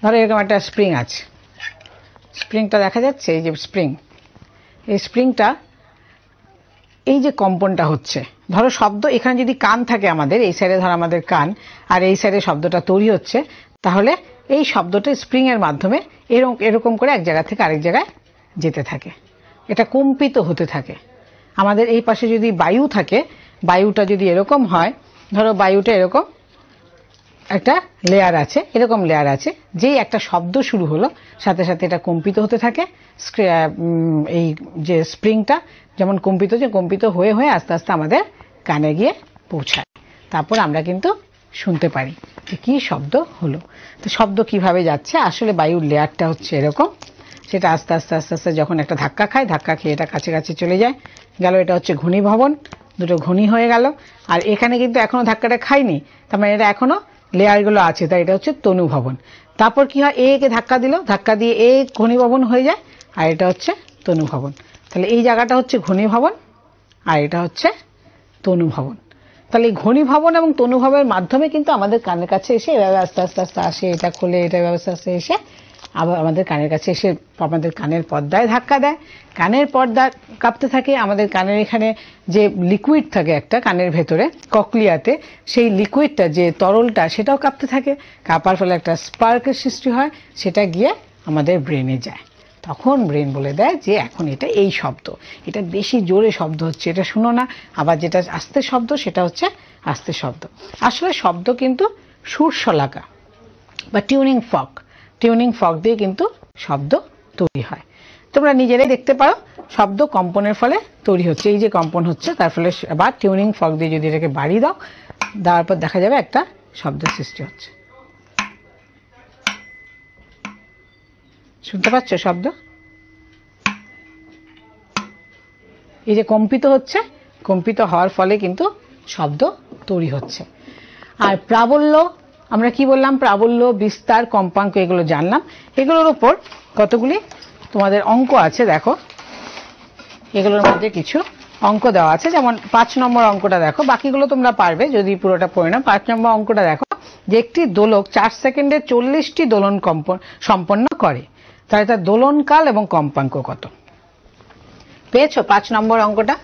ধরো এরকম একটা স্প্রিং আছে, স্প্রিংটা দেখা যাচ্ছে, এই যে স্প্রিং, এই স্প্রিংটা, এই যে কম্পনটা হচ্ছে, ধরো শব্দ এখানে যদি কান থাকে আমাদের, এই সাইডে ধরো আমাদের কান, আর এই সাইডে শব্দটা তৈরি হচ্ছে, তাহলে এই শব্দটা স্প্রিং এর মাধ্যমে এরকম করে এক জায়গা থেকে আরেক জায়গায় যেতে থাকে, এটা কম্পিত হতে থাকে। আমাদের এই পাশে যদি বায়ু থাকে, বায়ুটা যদি এরকম হয়, ধরো বায়ুটা এরকম একটা লেয়ার আছে, এরকম লেয়ার আছে, যেই একটা শব্দ শুরু হলো সাথে সাথে এটা কম্পিত হতে থাকে। এই যে স্প্রিংটা যেমন কম্পিত হয়ে হয়ে আস্তে আস্তে আমাদের কানে গিয়ে পৌঁছায়, তারপর আমরা কিন্তু শুনতে পারি যে কি শব্দ হলো। তো শব্দ কিভাবে যাচ্ছে, আসলে বায়ুর লেয়ারটা হচ্ছে এরকম, সেটা আস্তে আস্তে আস্তে আস্তে যখন একটা ধাক্কা খায়, ধাক্কা খেয়ে এটা কাছে কাছে চলে যায়, গেল এটা হচ্ছে ঘনীভবন, দুটো ঘনী হয়ে গেল। আর এখানে কিন্তু এখনো ধাক্কাটা খায়নি, তার মানে এটা এখনো লেয়ারগুলো আছে, তাই এটা হচ্ছে তনুভবন। তারপর কি হয়, একে ধাক্কা দিল, ধাক্কা দিয়ে এ ঘনীভবন হয়ে যায়, আর এটা হচ্ছে তনুভবন। তাহলে এই জায়গাটা হচ্ছে ঘনীভবন আর এটা হচ্ছে তনুভবন। তাহলে এই ঘনীভবন এবং তনুভবনের মাধ্যমে কিন্তু আমাদের কানের কাছে এসে এভাবে আস্তে আস্তে আস্তে আসে, এটা খোলে, এটা ব্যবস্থা আস্তে এসে আবার আমাদের কানের কাছে এসে আমাদের কানের পর্দায় ধাক্কা দেয়, কানের পর্দা কাঁপতে থাকে। আমাদের কানের এখানে যে লিকুইড থাকে একটা কানের ভেতরে ককলিয়াতে, সেই লিকুইডটা যে তরলটা সেটাও কাঁপতে থাকে, কাঁপার ফলে একটা স্পার্কের সৃষ্টি হয়, সেটা গিয়ে আমাদের ব্রেনে যায়। তখন ব্রেন বলে দেয় যে এখন এটা এই শব্দ, এটা বেশি জোরে শব্দ হচ্ছে, এটা শুনো না। আবার যেটা আস্তে শব্দ সেটা হচ্ছে আস্তে শব্দ। আসলে শব্দ কিন্তু সুরশলাকা বা টিউনিং ফক দিয়ে কিন্তু শব্দ তৈরি হয়। তোমরা নিজেরাই দেখতে পারো শব্দ কম্পনের ফলে তৈরি হচ্ছে, এই যে কম্পন হচ্ছে তার ফলে, বা টিউনিং ফক দিয়ে যদি এটাকে বাড়িয়ে দাও, দেওয়ার পর দেখা যাবে একটা শব্দের সৃষ্টি হচ্ছে। শুনতে পাচ্ছ শব্দ? এই যে কম্পিত হচ্ছে, কম্পিত হওয়ার ফলে কিন্তু শব্দ তৈরি হচ্ছে। আর প্রাবল্য, আমরা কি বললাম, প্রাবল্য, বিস্তার, কম্পাঙ্ক, এগুলো জানলাম। এগুলোর উপর কতগুলি তোমাদের অঙ্ক আছে, দেখো এগুলোর মধ্যে কিছু অঙ্ক দেওয়া আছে। যেমন 5 নম্বর অঙ্কটা দেখো, বাকিগুলো তোমরা পারবে যদি পুরোটা পড়ে নাও। 5 নম্বর অঙ্কটা দেখো যে একটি দোলক 4 সেকেন্ডে 40টি দোলন সম্পন্ন করে, তাহলে তার দোলনকাল এবং কম্পাঙ্ক কত? পেয়েছো 5 নম্বর অঙ্কটা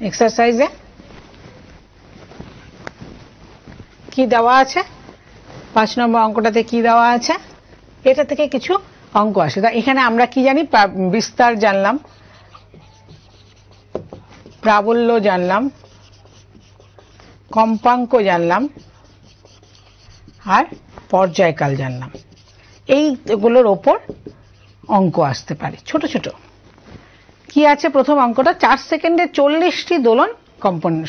এক্সারসাইজে? কি দেওয়া আছে 5 নম্বর অঙ্কটাতে? কি দেওয়া আছে? এটা থেকে কিছু অঙ্ক আসে। এখানে আমরা কি জানি, বিস্তার জানলাম, প্রাবল্য জানলাম, কম্পাঙ্ক জানলাম, আর পর্যায়কাল জানলাম। এইগুলোর ওপর অঙ্ক আসতে পারে ছোট ছোট। কি আছে প্রথম অঙ্কটা, 4 সেকেন্ডে 40টি দোলন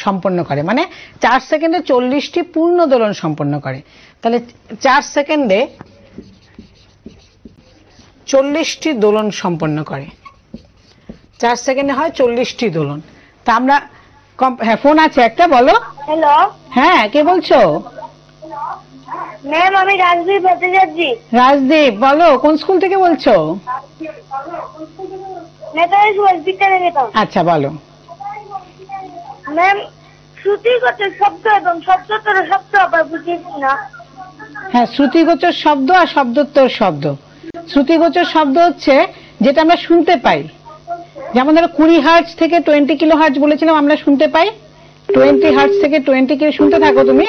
সম্পন্ন করে, মানে 4 সেকেন্ডে 40টি পূর্ণ দোলন সম্পন্ন করে। তাহলে 4 সেকেন্ডে 40টি দোলন সম্পন্ন করে, 4 সেকেন্ডে হয় 40টি দোলন। তা আমরা, হ্যাঁ ফোন আছে একটা, বলো। হ্যালো, হ্যাঁ কে বলছো? ম্যাম আমি রাজদীপ ভট্টাচার্য। রাজদীপ, বলো কোন স্কুল থেকে বলছো? নেতাজি সুভাষ বিদ্যানিকেতন। আচ্ছা বলো। ম্যাম শ্রুতিগত শব্দ এবং শব্দোত্তর শব্দ আবার বুঝিয়েছি না। হ্যাঁ, শ্রুতিগোচর শব্দ আর শব্দোত্তর শব্দ। শ্রুতিগোচর শব্দ হচ্ছে যেটা আমরা শুনতে পাই, যেমন ধরো 20 হার্টজ থেকে 20 কিলো হার্টজ বলেছিলাম আমরা শুনতে পাই। 20 হার্টজ থেকে 20 কিলো, শুনতে থাকো তুমি।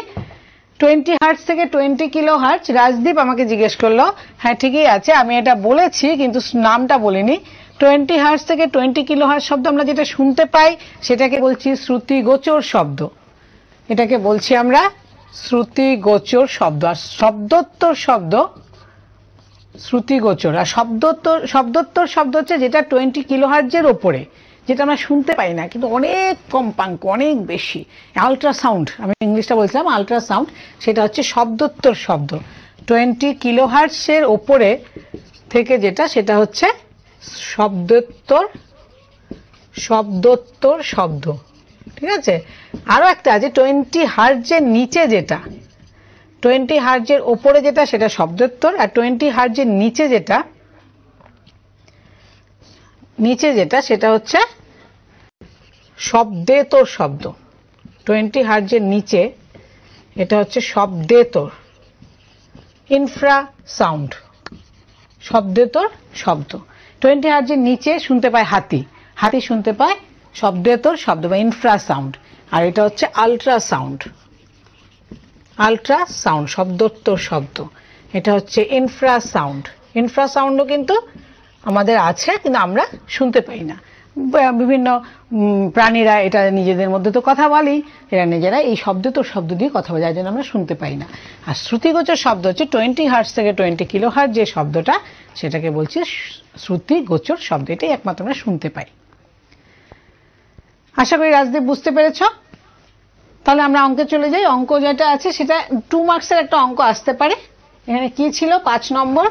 20 হার্টজ থেকে 20 কিলো হার্টজ। রাজদীপ আমাকে জিজ্ঞেস করলো, হ্যাঁ ঠিকই আছে, আমি এটা বলেছি কিন্তু নামটা বলিনি। 20 হার্টজ থেকে 20 কিলো হার্টজ শব্দ আমরা যেটা শুনতে পাই সেটাকে বলছি শ্রুতিগোচর শব্দ, এটাকে বলছি আমরা শ্রুতিগোচর শব্দ। আর শব্দোত্তর শব্দ শ্রুতিগোচর, আর শব্দোত্তর শব্দ হচ্ছে যেটা 20 কিলো হার্টজের ওপরে, যেটা আমরা শুনতে পাই না কিন্তু অনেক কম্পাঙ্ক, অনেক বেশি, আল্ট্রাসাউন্ড, আমি ইংলিশটা বলছিলাম আল্ট্রাসাউন্ড, সেটা হচ্ছে শব্দোত্তর শব্দ। 20 কিলো হার্টজের ওপরে থেকে যেটা, সেটা হচ্ছে শব্দোত্তর শব্দ। ঠিক আছে, আরো একটা আছে 20 হার্টজের নিচে যেটা, 20 হার্টজের ওপরে যেটা সেটা শব্দোত্তর, আর 20 হার্টজের নিচে যেটা সেটা হচ্ছে শব্দেতর শব্দ। 20 হার্টজের নিচে এটা হচ্ছে শব্দেতর, ইনফ্রাসাউন্ড, শব্দেতর শব্দ। 20 হার্টজের নিচে শুনতে পায় হাতি, হাতি শুনতে পায় শব্দেতর শব্দ বা ইনফ্রাসাউন্ড, আর এটা হচ্ছে আল্ট্রাসাউন্ড, শব্দোত্তর শব্দ, এটা হচ্ছে ইনফ্রাসাউন্ড। ইনফ্রাসাউন্ডও কিন্তু আমাদের আছে কিন্তু আমরা শুনতে পাই না। বিভিন্ন প্রাণীরা এটা নিজেদের মধ্যে তো কথা বলেই, এরা নিজেরা এই শব্দ তো শব্দ দিয়ে কথা বলে, যার জন্য আমরা শুনতে পাই না। আর শ্রুতিগোচর শব্দ হচ্ছে 20 হার্টজ থেকে 20 কিলো হার্টজ যে শব্দটা, সেটাকে বলছি শ্রুতিগোচর শব্দ, এটাই একমাত্র আমরা শুনতে পাই। আশা করি রাজদীপ বুঝতে পেরেছ। তাহলে আমরা অঙ্কে চলে যাই। অঙ্ক যেটা আছে সেটা 2 মার্কসের একটা অঙ্ক আসতে পারে। এখানে কি ছিল? 5 নম্বর,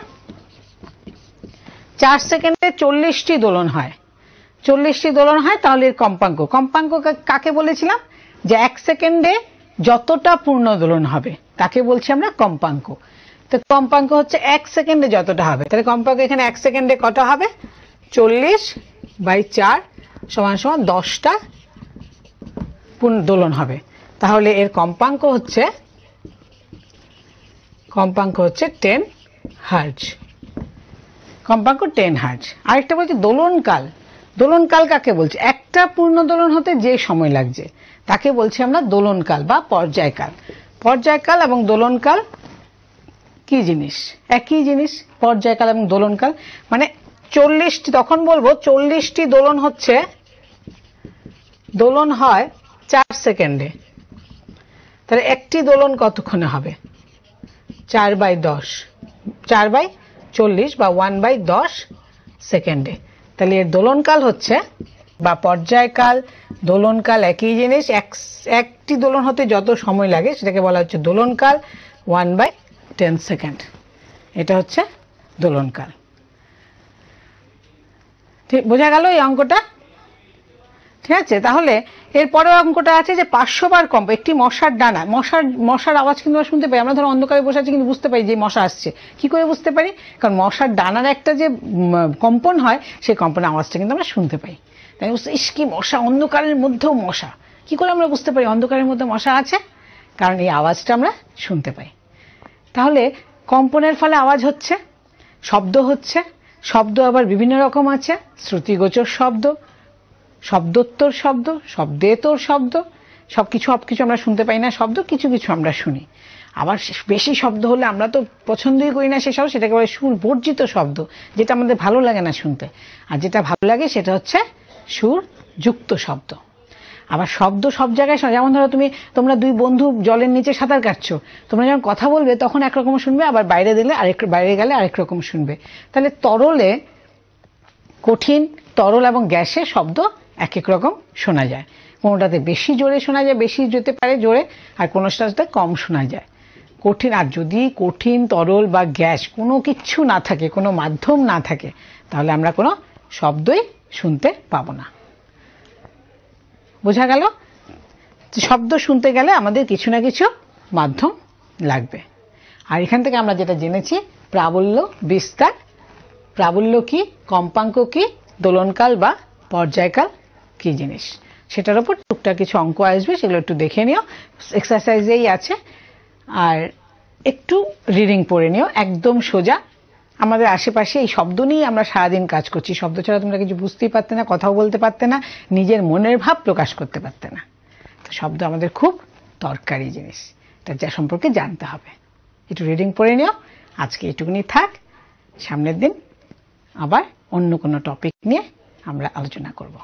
4 সেকেন্ডে 40টি দোলন হয়। 40টি দোলন হয়, তাহলে এর কম্পাঙ্ক। কম্পাঙ্ক কাকে বলেছিলাম? যে 1 সেকেন্ডে যতটা পূর্ণ দোলন হবে তাকে বলছি আমরা কম্পাঙ্ক। তো কম্পাঙ্ক হচ্ছে 1 সেকেন্ডে যতটা হবে, তাহলে কম্পাঙ্ক এখানে 1 সেকেন্ডে কত হবে? 40/4 সমান সমান 10টা পূর্ণ দোলন হবে। তাহলে এর কম্পাঙ্ক হচ্ছে 10 হার্টজ। কম্পাঙ্ক 10 হার্টজ। আরেকটা বলছি দোলনকাল। দোলনকাল কাকে বলছে? একটা পূর্ণ দোলন হতে যে সময় লাগছে তাকে বলছি আমরা দোলনকাল বা পর্যায়কাল। পর্যায়কাল এবং দোলনকাল কি জিনিস? একই জিনিস। পর্যায়কাল এবং দোলনকাল মানে 40টি, তখন বলবো 40টি দোলন হচ্ছে, দোলন হয় 4 সেকেন্ডে, তাহলে একটি দোলন কতক্ষণে হবে? 4/10, 4/40 বা 1/10 সেকেন্ডে। তাহলে এর দোলনকাল হচ্ছে, বা পর্যায়কাল দোলনকাল একই জিনিস। একটি দোলন হতে যত সময় লাগে সেটাকে বলা হচ্ছে দোলনকাল, 1/10 সেকেন্ড। এটা হচ্ছে দোলনকাল। ঠিক বোঝা গেল এই অঙ্কটা? ঠিক আছে। তাহলে এর পরের অঙ্কটা আছে যে 500 বার কম্প। একটি মশার ডানা, মশার আওয়াজ কিন্তু আমরা শুনতে পাই। আমরা ধরো অন্ধকারে বসে আছি কিন্তু বুঝতে পারি যে মশা আসছে। কি করে বুঝতে পারি? কারণ মশার ডানার একটা যে কম্পন হয়, সেই কম্পনের আওয়াজটা কিন্তু আমরা শুনতে পাই। তাই ইস কি মশা, অন্ধকারের মধ্যেও মশা। কি করে আমরা বুঝতে পারি অন্ধকারের মধ্যে মশা আছে? কারণ এই আওয়াজটা আমরা শুনতে পাই। তাহলে কম্পনের ফলে আওয়াজ হচ্ছে, শব্দ হচ্ছে। শব্দ আবার বিভিন্ন রকম আছে। শ্রুতিগোচর শব্দ, শব্দোত্তর শব্দ, শব্দেতর শব্দ। সবকিছু আমরা শুনতে পাই না শব্দ, কিছু কিছু আমরা শুনি। আবার বেশি শব্দ হলে আমরা তো পছন্দই করি না সেসব, সেটাকে বলে সুর বর্জিত শব্দ, যেটা আমাদের ভালো লাগে না শুনতে। আর যেটা ভালো লাগে সেটা হচ্ছে সুর যুক্ত শব্দ। আবার শব্দ সব জায়গায়, যেমন ধরো তোমরা 2 বন্ধু জলের নিচে সাঁতার কাটছো, তোমরা যখন কথা বলবে তখন একরকম শুনবে, আবার বাইরে গেলে আরেক রকম শুনবে। তাহলে তরলে, কঠিন তরল এবং গ্যাসে শব্দ এক এক রকম শোনা যায়। কোনোটাতে বেশি জোরে শোনা যায়, বেশি যেতে পারে জোরে, আর কোনোটাতে কম শোনা যায়। কঠিন, আর যদি কঠিন তরল বা গ্যাস কোনো কিচ্ছু না থাকে, কোনো মাধ্যম না থাকে, তাহলে আমরা কোনো শব্দই শুনতে পাবো না। বোঝা গেল? শব্দ শুনতে গেলে আমাদের কিছু না কিছু মাধ্যম লাগবে। আর এখান থেকে আমরা যেটা জেনেছি, প্রাবল্য, বিস্তার। প্রাবল্য কি, কম্পাঙ্ক কি, দোলনকাল বা পর্যায়কাল কি জিনিস, সেটার উপর টুকটাক কিছু অঙ্ক আসবে, সেগুলো একটু দেখে নিও। এক্সারসাইজেই আছে। আর একটু রিডিং পড়ে নিও, একদম সোজা। আমাদের আশেপাশে এই শব্দ নিয়ে আমরা সারাদিন কাজ করছি। শব্দ ছাড়া তোমরা কিছু বুঝতেই পারতে না, কথাও বলতে পারতে না, নিজের মনের ভাব প্রকাশ করতে পারতে না। তো শব্দ আমাদের খুব দরকারি জিনিস, এটা যা সম্পর্কে জানতে হবে। একটু রিডিং পড়ে নিও। আজকে এটুকুনি থাক। সামনের দিন আবার অন্য কোনো টপিক নিয়ে আমরা আলোচনা করব।